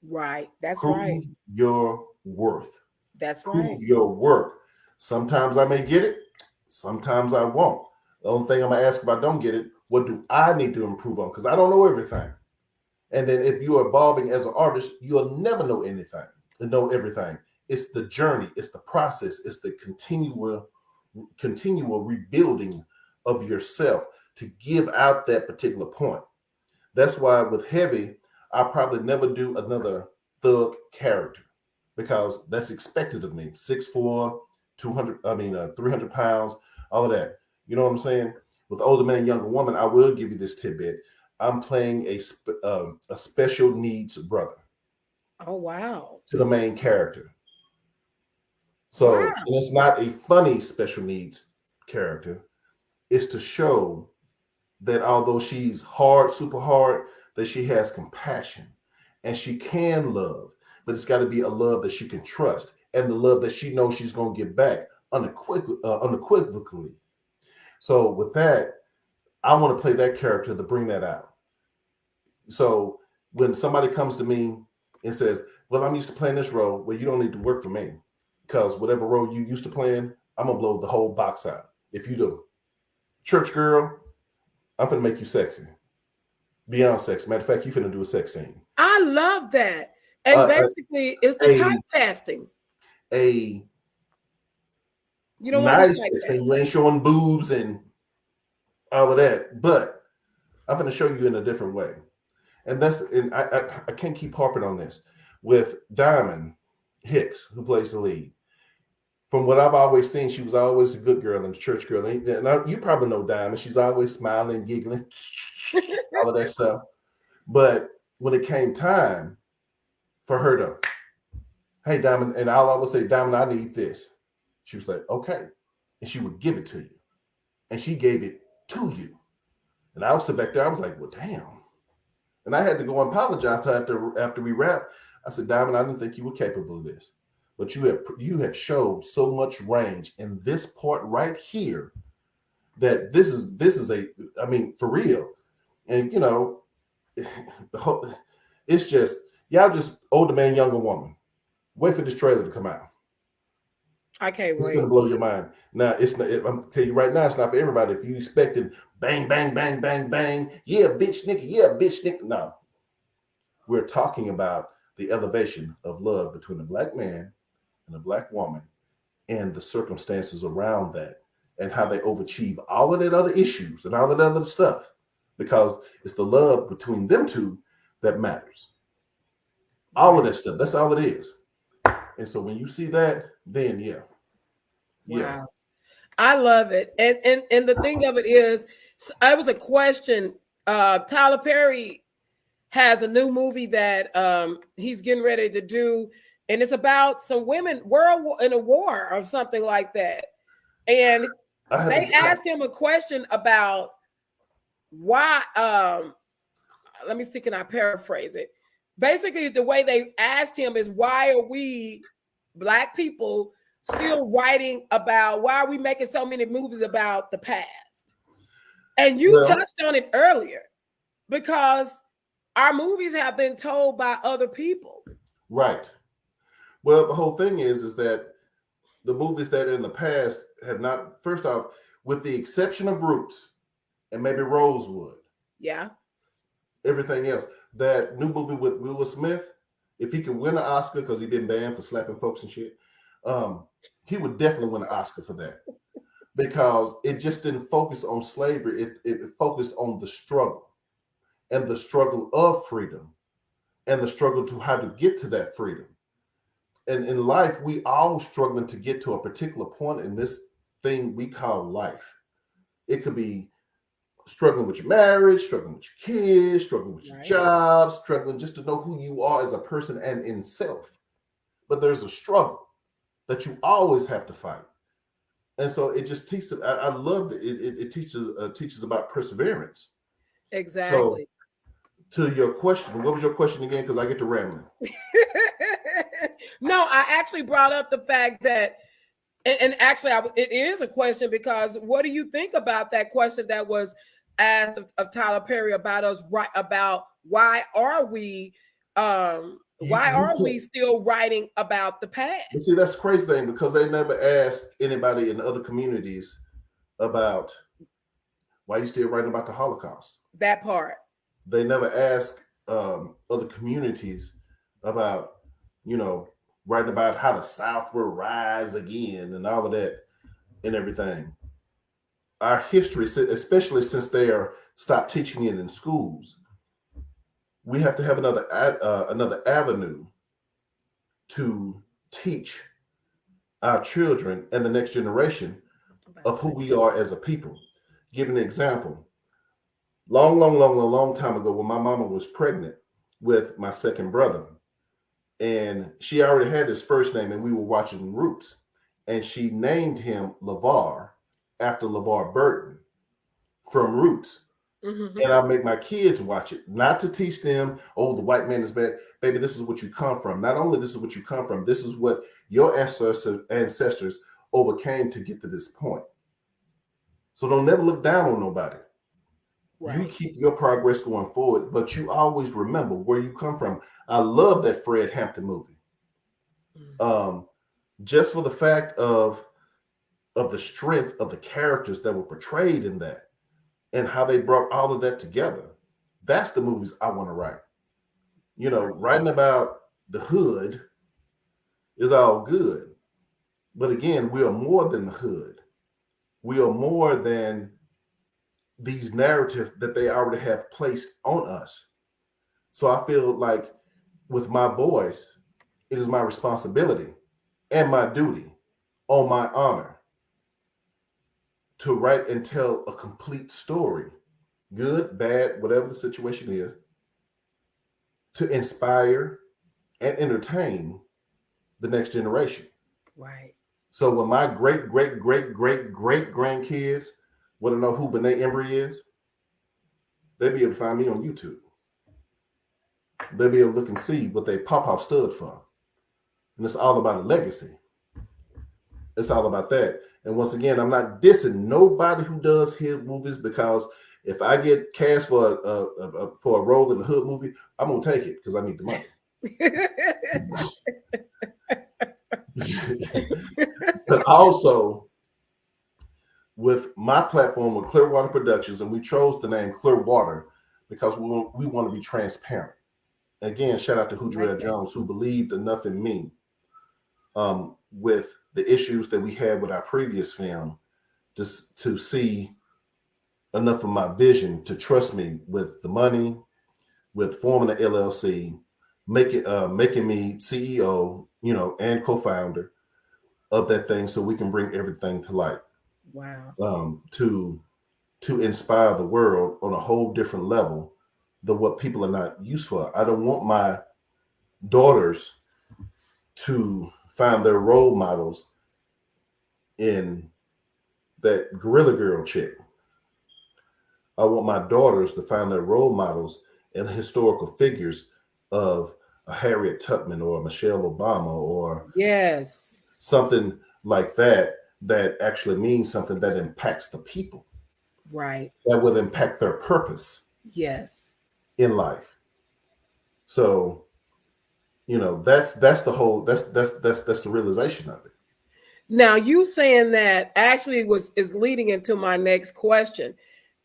Speaker 1: Right. That's
Speaker 2: Prove
Speaker 1: right.
Speaker 2: your worth.
Speaker 1: That's
Speaker 2: Prove
Speaker 1: right.
Speaker 2: your work. Sometimes I may get it. Sometimes I won't. The only thing I'm going to ask if I don't get it, what do I need to improve on? Because I don't know everything. And then if you're evolving as an artist, you'll never know anything and know everything. It's the journey. It's the process. It's the continual rebuilding of yourself to give out that particular point. That's why with Heavy, I'll probably never do another thug character because that's expected of me. 6'4", 300 pounds, all of that. You know what I'm saying? With Older Man, Younger Woman, I will give you this tidbit. I'm playing a special needs brother.
Speaker 1: Oh, wow.
Speaker 2: To the main character. So and it's not a funny special needs character. It's to show that although she's hard, super hard, that she has compassion and she can love, but it's got to be a love that she can trust and the love that she knows she's going to get back unequivocally. So with that, I want to play that character to bring that out. So when somebody comes to me and says, well, I'm used to playing this role, well, you don't need to work for me because whatever role you used to playing, I'm going to blow the whole box out. If you do church girl, I'm going to make you sexy. Beyond sex. Matter of fact, you're going to do a sex scene.
Speaker 1: I love that. And basically, it's the typecasting. You don't want
Speaker 2: nice sex scene. You ain't showing boobs and all of that. But I'm going to show you in a different way. And I can't keep harping on this. With Diamond Hicks, who plays the lead, from what I've always seen, she was always a good girl and a church girl. And you probably know Diamond. She's always smiling, giggling, all of that stuff. But when it came time for her to, hey, Diamond, and I'll always say, Diamond, I need this. She was like, okay. And she would give it to you. And she gave it to you. And I was sitting back there, I was like, well, damn. And I had to go and apologize to her after we wrapped. I said, Diamond, I didn't think you were capable of this. But you have showed so much range in this part right here that this is for real. And it's just y'all just Older Man, Younger Woman. Wait for this trailer to come out.
Speaker 1: I can't wait.
Speaker 2: It's gonna blow your mind. Now it's not, I'm telling you right now, it's not for everybody. If you expecting bang, bang, bang, bang, bang, yeah, bitch nigga, yeah, bitch nigga. No. We're talking about the elevation of love between a black man and a black woman and the circumstances around that and how they overachieve all of that other issues and all of that other stuff, because it's the love between them two that matters. All of that stuff. That's all it is. And so when you see that, then yeah.
Speaker 1: Wow. I love it. And the thing of it is, I was a question. Tyler Perry has a new movie that he's getting ready to do, and it's about some women in a war or something like that. And they asked him a question about why. Let me see, can I paraphrase it? Basically, the way they asked him is, why are we Black people still writing about, why are we making so many movies about the past? And you touched on it earlier, because our movies have been told by other people.
Speaker 2: Right. Well, the whole thing is that the movies that in the past have not, first off, with the exception of Roots and maybe Rosewood.
Speaker 1: Yeah.
Speaker 2: Everything else. That new movie with Will Smith, if he could win an Oscar because he'd been banned for slapping folks and shit, he would definitely win an Oscar for that. Because it just didn't focus on slavery. It focused on the struggle and the struggle of freedom and the struggle to how to get to that freedom. And in life, we all struggling to get to a particular point in this thing we call life. It could be struggling with your marriage, struggling with your kids, struggling with your job, struggling just to know who you are as a person and in self. But there's a struggle that you always have to fight. And so it just teaches. I love that it teaches about perseverance.
Speaker 1: Exactly.
Speaker 2: So, to your question, what was your question again? Because I get to rambling.
Speaker 1: No, I actually brought up the fact that, and actually, it is a question because what do you think about that question that was asked of Tyler Perry about us, right? About why are we still writing about the past?
Speaker 2: But see, that's the crazy thing because they never asked anybody in other communities about why you still writing about the Holocaust.
Speaker 1: That part.
Speaker 2: They never asked other communities about, writing about how the South will rise again and all of that and everything. Our history, especially since they are stopped teaching it in schools, we have to have another avenue to teach our children and the next generation of who we are as a people. Give an example. Long time ago, when my mama was pregnant with my second brother, and she already had his first name, and we were watching Roots, and she named him LeVar after LeVar Burton from Roots. Mm-hmm. And I make my kids watch it, not to teach them, oh, the white man is bad. Baby, this is what you come from. Not only this is what you come from, this is what your ancestors overcame to get to this point. So don't never look down on nobody. Right. You keep your progress going forward, but you always remember where you come from. I love that Fred Hampton movie. Mm-hmm. Just for the fact of the strength of the characters that were portrayed in that and how they brought all of that together. That's the movies I want to write. Writing about the hood is all good. But again, we are more than the hood. We are more than these narratives that they already have placed on us. So I feel like with my voice, it is my responsibility and my duty on my honor to write and tell a complete story, good, bad, whatever the situation is, to inspire and entertain the next generation.
Speaker 1: Right.
Speaker 2: So when my great grandkids want to know who Benet Embry is, they'll be able to find me on YouTube. They'll be able to look and see what they pop stood for. And it's all about a legacy. It's all about that. And once again, I'm not dissing nobody who does hood movies, because if I get cast for a role in a hood movie, I'm gonna take it because I need the money. But also, with my platform with Clearwater Productions, and we chose the name Clearwater because we want to be transparent. Again, shout out to Hudrell Jones, who believed enough in me with the issues that we had with our previous film, just to see enough of my vision to trust me with the money, with forming the LLC, making me CEO, and co-founder of that thing, so we can bring everything to light.
Speaker 1: Wow.
Speaker 2: To inspire the world on a whole different level than what people are not used for. I don't want my daughters to find their role models in that Gorilla Girl chick. I want my daughters to find their role models in historical figures of a Harriet Tubman or a Michelle Obama or something like that actually means something that impacts the people.
Speaker 1: Right.
Speaker 2: That will impact their purpose.
Speaker 1: Yes.
Speaker 2: In life. So, that's the whole, that's the realization of it.
Speaker 1: Now you saying that actually is leading into my next question.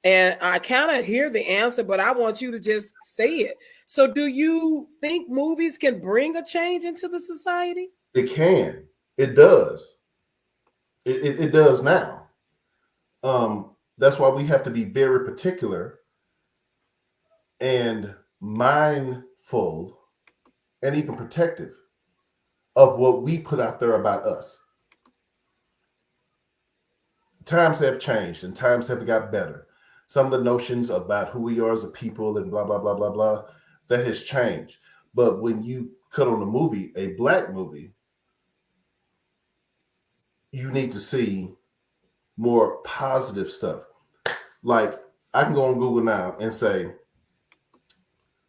Speaker 1: And I kind of hear the answer, but I want you to just say it. So do you think movies can bring a change into the society?
Speaker 2: It can. It does. It does now. That's why we have to be very particular and mindful and even protective of what we put out there about us. Times have changed and times have got better. Some of the notions about who we are as a people and blah, blah, blah, blah, blah, that has changed. But when you cut on a movie, a black movie, you need to see more positive stuff. Like I can go on Google now and say,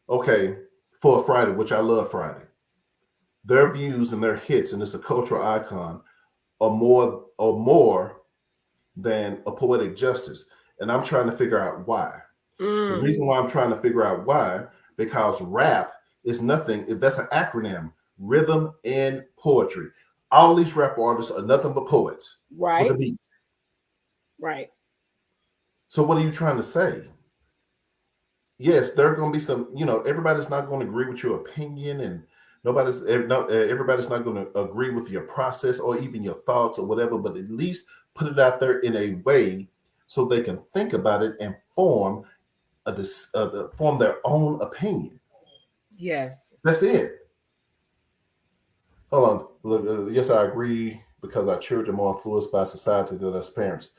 Speaker 2: okay, for a Friday, which I love Friday, their views and their hits, and it's a cultural icon, are more than a poetic justice. And I'm trying to figure out why. The reason why I'm trying to figure out why, because rap is nothing, that's an acronym, rhythm and poetry. All these rap artists are nothing but poets with a beat.
Speaker 1: Right.
Speaker 2: So what are you trying to say? Yes, there are going to be some, everybody's not going to agree with your opinion, and everybody's not going to agree with your process or even your thoughts or whatever, but at least put it out there in a way so they can think about it and form their own opinion.
Speaker 1: Yes.
Speaker 2: That's it. Hold on. Look, yes, I agree, because our children are more influenced by society than us parents.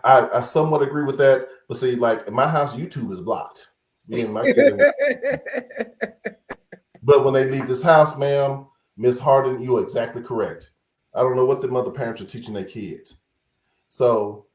Speaker 2: I somewhat agree with that. But see, like in my house, YouTube is blocked. Me and my kids. But when they leave this house, ma'am, Miss Harden, you're exactly correct. I don't know what the mother parents are teaching their kids. So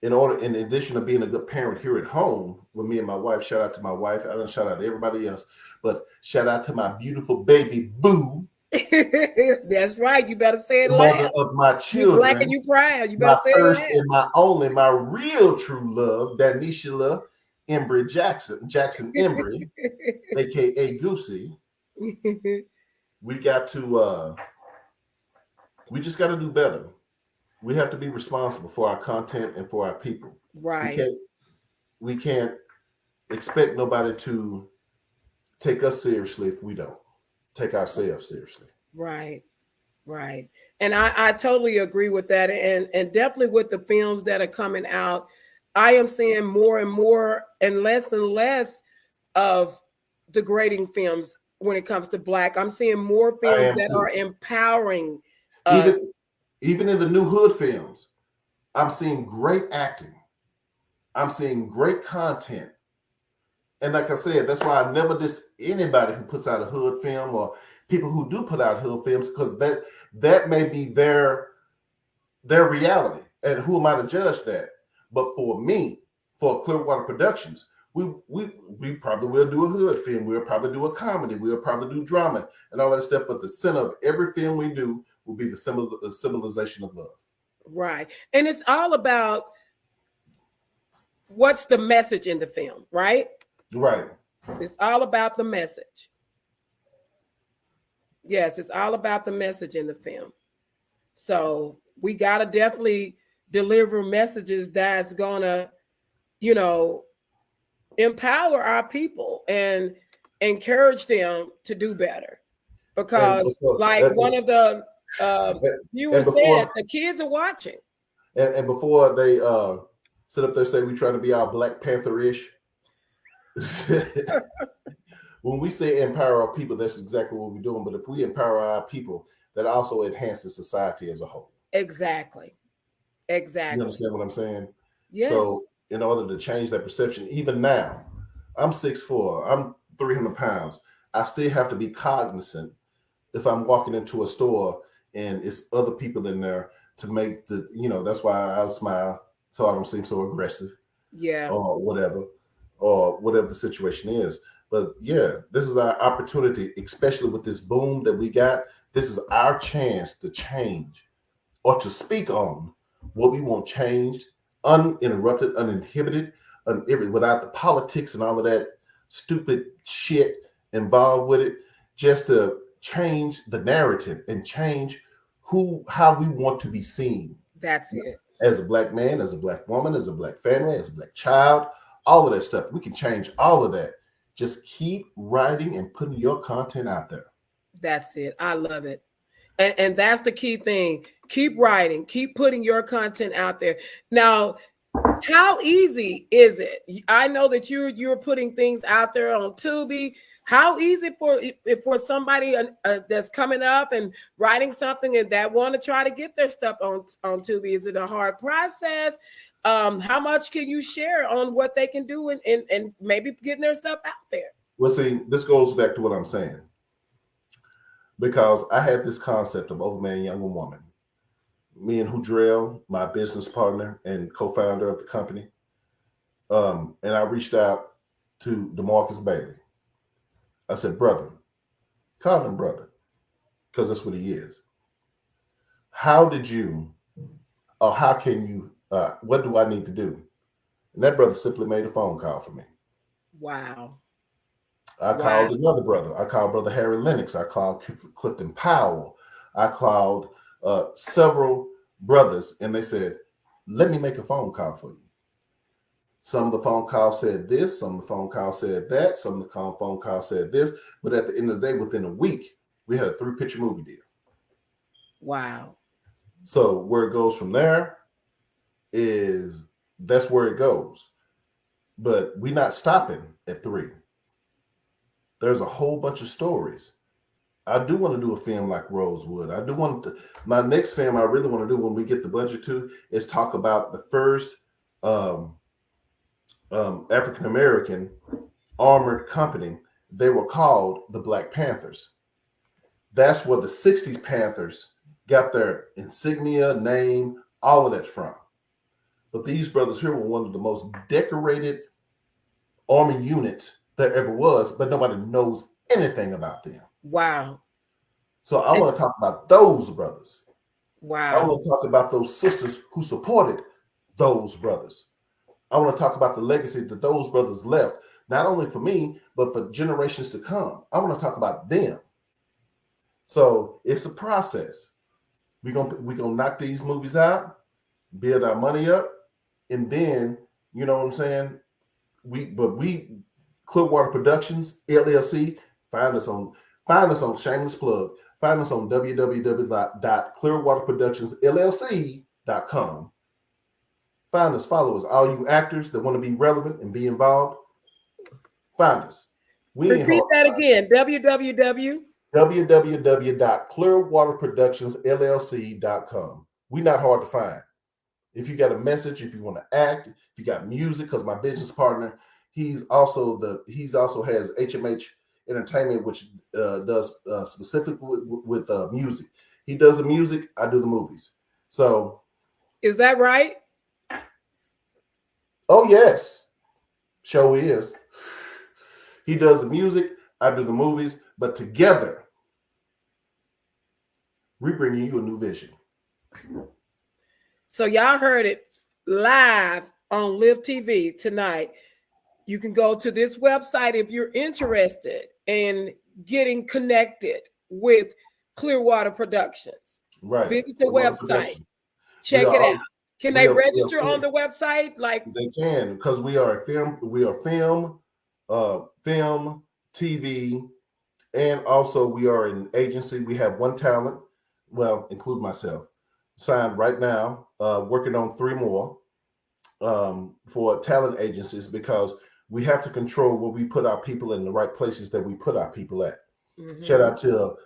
Speaker 2: in addition to being a good parent here at home with me and my wife, shout out to my wife. I don't shout out to everybody else, but shout out to my beautiful baby boo.
Speaker 1: That's right. You better say it
Speaker 2: the
Speaker 1: loud.
Speaker 2: mother of my children.
Speaker 1: You black and you proud. You better say
Speaker 2: first
Speaker 1: it loud.
Speaker 2: and my only, my real true love, Danisha Embry Jackson Embry, aka Goosey. We just got to do better. We have to be responsible for our content and for our people.
Speaker 1: Right.
Speaker 2: We can't expect nobody to take us seriously if we don't take ourselves seriously.
Speaker 1: Right. Right. And I totally agree with that. And definitely with the films that are coming out, I am seeing more and more and less of degrading films when it comes to Black. I'm seeing more films that are empowering us.
Speaker 2: Even in the new hood films, I'm seeing great acting. I'm seeing great content. And like I said, that's why I never diss anybody who puts out a hood film or people who do put out hood films, because that may be their reality. And who am I to judge that? But for me, for Clearwater Productions, we probably will do a hood film. We'll probably do a comedy. We'll probably do drama and all that stuff. But the center of every film we do will be the symbolization of love.
Speaker 1: Right. And it's all about what's the message in the film, right?
Speaker 2: Right.
Speaker 1: It's all about the message. Yes, it's all about the message in the film. So we got to definitely deliver messages that's going to, empower our people and encourage them to do better. Because one of the viewers said, the kids are watching.
Speaker 2: And before they sit up there and say we trying to be all Black Panther-ish, when we say empower our people, that's exactly what we're doing. But if we empower our people, that also enhances society as a whole.
Speaker 1: Exactly.
Speaker 2: You understand what I'm saying?
Speaker 1: Yes.
Speaker 2: So in order to change that perception, even now, I'm 6'4", I'm 300 pounds. I still have to be cognizant if I'm walking into a store and it's other people in there to make that's why I smile so I don't seem so aggressive.
Speaker 1: Yeah.
Speaker 2: Or whatever the situation is. But yeah, this is our opportunity, especially with this boom that we got. This is our chance to change or to speak on what we want changed, uninterrupted, uninhibited, without the politics and all of that stupid shit involved with it, just to change the narrative and change how we want to be seen.
Speaker 1: That's it.
Speaker 2: As a Black man, as a Black woman, as a Black family, as a Black child, all of that stuff. We can change all of that. Just keep writing and putting your content out there.
Speaker 1: That's it. I love it. And that's the key thing. Keep writing, keep putting your content out there. Now, how easy is it? I know that you're putting things out there on Tubi. How easy for somebody that's coming up and writing something and that want to try to get their stuff on Tubi? Is it a hard process? How much can you share on what they can do and maybe getting their stuff out there?
Speaker 2: Well, see, this goes back to what I'm saying. Because I had this concept of Overman, Younger Woman. Me and Hudrell, my business partner and co-founder of the company, and I reached out to DeMarcus Bailey. I said, brother, call him brother, because that's what he is. How can you, what do I need to do? And that brother simply made a phone call for me.
Speaker 1: Wow.
Speaker 2: I called another brother. I called Brother Harry Lennox. I called Clifton Powell. I called several brothers, and they said, let me make a phone call for you. Some of the phone calls said this, some of the phone calls said that, some of the phone calls said this, but at the end of the day, within a week, we had a 3-picture movie deal.
Speaker 1: Wow.
Speaker 2: So where it goes from there is that's where it goes. But we're not stopping at 3. There's a whole bunch of stories. I do want to do a film like Rosewood. I do want to. My next film I really want to do when we get the budget to is talk about the first African American armored company. They were called the Black Panthers. That's where the 60s Panthers got their insignia, name, all of that from. But these brothers here were one of the most decorated army units there ever was, but nobody knows anything about them.
Speaker 1: Wow.
Speaker 2: So I want to talk about those brothers.
Speaker 1: Wow.
Speaker 2: I want to talk about those sisters who supported those brothers. I want to talk about the legacy that those brothers left, not only for me, but for generations to come. I want to talk about them. So it's a process. We're gonna knock these movies out, build our money up, and then, you know what I'm saying? We Clearwater Productions, LLC, find us on shameless plug. Find us on www.clearwaterproductionsllc.com. Find us, follow us. All you actors that want to be relevant and be involved, find us.
Speaker 1: Repeat that again.
Speaker 2: www.clearwaterproductionsllc.com. We're not hard to find. If you got a message, if you want to act, if you got music, because my business partner, he also has HMH Entertainment, which does specifically with music. He does the music, I do the movies. So,
Speaker 1: is that right?
Speaker 2: Oh yes, show is. He does the music, I do the movies, but together we bring you a new vision.
Speaker 1: So y'all heard it live on Live TV tonight. You can go to this website if you're interested in getting connected with Clearwater Productions.
Speaker 2: Right.
Speaker 1: Visit the website. Check it out. Can they register on the website? Like
Speaker 2: they can, because we are film, TV, and also we are an agency. We have one talent, well, include myself, signed right now, working on 3 more for talent agencies, because we have to control where we put our people in the right places that we put our people at. Mm-hmm. Shout out to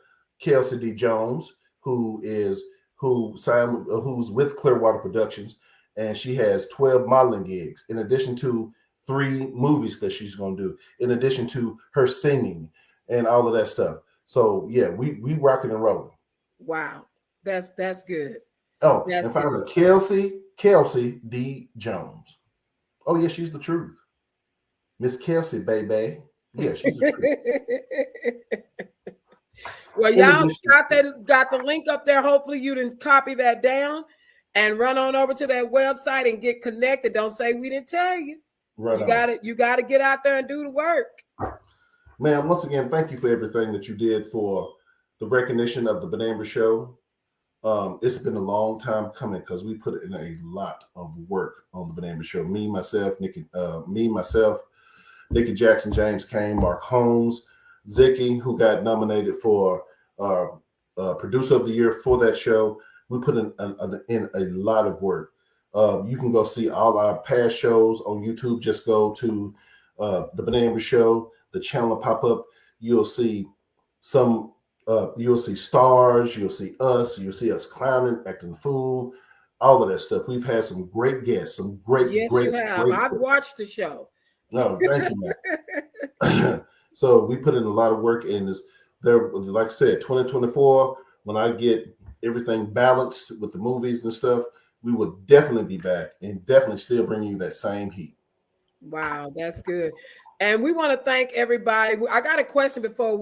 Speaker 2: Kelsey D. Jones, who's with Clearwater Productions, and she has 12 modeling gigs in addition to 3 movies that she's going to do, in addition to her singing and all of that stuff. So yeah, we rocking and rolling.
Speaker 1: Wow, that's good.
Speaker 2: Oh, that's and finally, Kelsey D. Jones. Oh yeah, she's the truth. Miss Kelsey, baby. Yeah, she's the truth.
Speaker 1: Well, y'all got the link up there. Hopefully you didn't copy that down and run on over to that website and get connected. Don't say we didn't tell you. Right. You got to get out there and do the work.
Speaker 2: Man, once again, thank you for everything that you did for the recognition of the Benet Embry Show. It's been a long time coming because we put in a lot of work on the Benet Embry Show. Nikki Jackson, James Kane, Mark Holmes, Zicky, who got nominated for Producer of the Year for that show. We put in a lot of work. You can go see all our past shows on YouTube. Just go to the Benet Embry Show, the channel will pop up. You'll see you'll see stars, you'll see us clowning, acting the fool, all of that stuff. We've had some great guests, some great,
Speaker 1: Yes,
Speaker 2: great,
Speaker 1: you have.
Speaker 2: great.
Speaker 1: I've watched the show.
Speaker 2: No, thank you, man. So we put in a lot of work in this. There, like I said, 2024. When I get everything balanced with the movies and stuff, we will definitely be back and definitely still bring you that same heat.
Speaker 1: Wow, that's good. And we want to thank everybody. I got a question before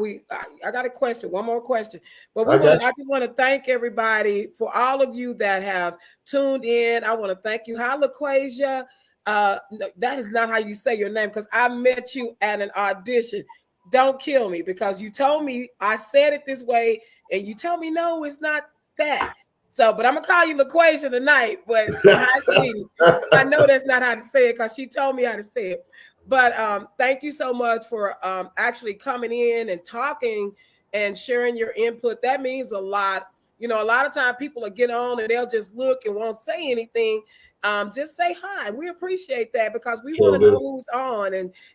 Speaker 1: I got a question, one more question. But I just want to thank everybody for all of you that have tuned in. I want to thank you. Hi, LaQuasia. No, that is not how you say your name because I met you at an audition. Don't kill me because you told me I said it this way and you tell me no, it's not that. So, but I'm gonna call you LaQuasia tonight. But hi, sweetie. I know that's not how to say it because she told me how to say it. But thank you so much for actually coming in and talking and sharing your input. That means a lot. You know, a lot of times people will get on and they'll just look and won't say anything. Just say hi. We appreciate that because we want to know who's on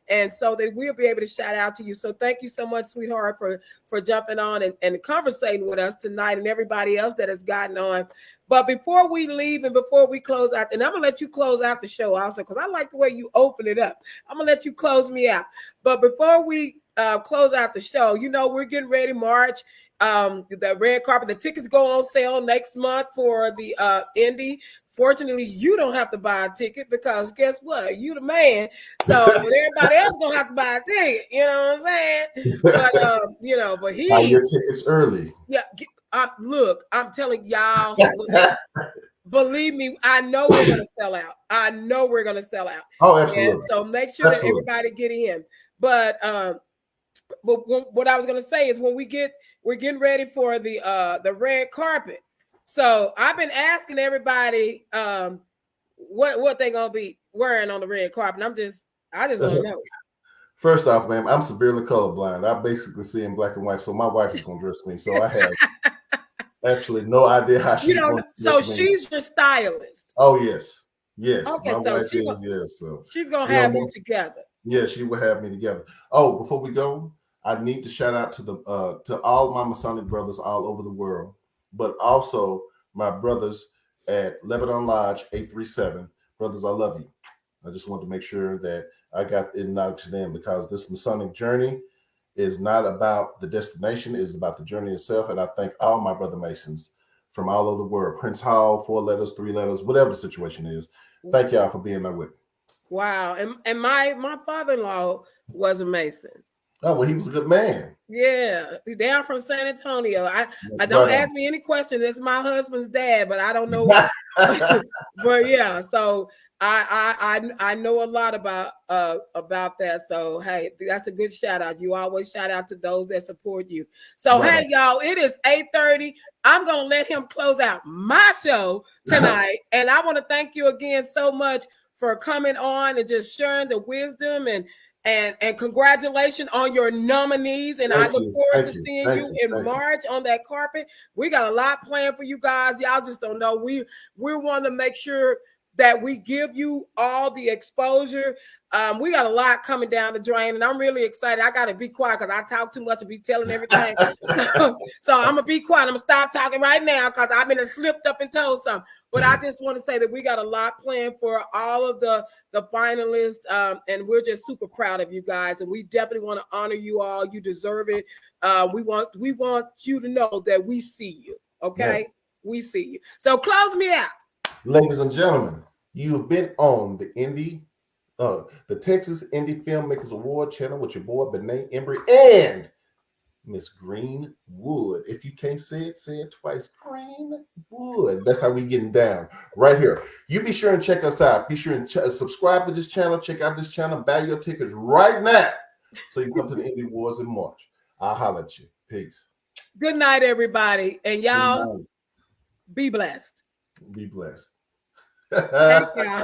Speaker 1: and so that we'll be able to shout out to you. So thank you so much, sweetheart, for jumping on and conversating with us tonight and everybody else that has gotten on. But before we leave and before we close out, and I'm gonna let you close out the show also because I like the way you open it up. I'm gonna let you close me out. But before we close out the show, you know, we're getting ready March. The red carpet, the tickets go on sale next month for the Indy. Fortunately, you don't have to buy a ticket because guess what? You the man. So but everybody else gonna have to buy a ticket. You know what I'm saying? But you know, but
Speaker 2: buy your tickets early.
Speaker 1: Yeah, look, I'm telling y'all. Believe me, I know we're gonna sell out. I know we're gonna sell out.
Speaker 2: Oh, absolutely.
Speaker 1: And so make sure that everybody get in. But what I was gonna say is when we're getting ready for the red carpet. So I've been asking everybody what they gonna be wearing on the red carpet. I just want to know.
Speaker 2: First off, ma'am, I'm severely colorblind. I basically see in black and white, so my wife is gonna dress me. So I have actually no idea how she's going to dress me.
Speaker 1: She's your stylist.
Speaker 2: Oh yes.
Speaker 1: Okay,
Speaker 2: my
Speaker 1: so
Speaker 2: wife is, yes. So
Speaker 1: she's gonna have you together.
Speaker 2: Yeah, she will have me together. Oh, before we go, I need to shout out to all my Masonic brothers all over the world, but also my brothers at Lebanon Lodge 837. Brothers, I love you. I just want to make sure that I got to acknowledge them because this Masonic journey is not about the destination, it's about the journey itself. And I thank all my brother Masons from all over the world. Prince Hall, 4 letters, 3 letters, whatever the situation is. Thank y'all for being there with me. Wow.
Speaker 1: And my father-in-law was a Mason.
Speaker 2: Oh, well, he was a good man.
Speaker 1: Yeah, down from San Antonio. I don't ask me any questions. It's my husband's dad, but I don't know. But yeah, so I know a lot about that. So hey, that's a good shout out. You always shout out to those that support you. So hey, y'all, it is 8:30. I'm gonna let him close out my show tonight, and I want to thank you again so much for coming on and just sharing the wisdom and congratulations on your nominees. And I look forward to seeing you in March on that carpet. We got a lot planned for you guys. Y'all just don't know. We want to make sure that we give you all the exposure. We got a lot coming down the drain, and I'm really excited. I got to be quiet because I talk too much and be telling everything. So I'm going to be quiet. I'm going to stop talking right now because I've been slipped up and told something. But I just want to say that we got a lot planned for all of the finalists, and we're just super proud of you guys, and we definitely want to honor you all. You deserve it. We want you to know that we see you, okay? Yeah. We see you. So close me out.
Speaker 2: Ladies and gentlemen, you've been on the Texas Indie Filmmakers Award channel with your boy Benet Embry and Miss Greenwood. If you can't say it twice. Greenwood. That's how we getting down right here. You be sure and check us out. Be sure and subscribe to this channel. Check out this channel. Buy your tickets right now so you come to the Indie Awards in March. I'll holler at you. Peace.
Speaker 1: Good night, everybody. And y'all. Be blessed.
Speaker 2: Be blessed.
Speaker 1: Thank y'all.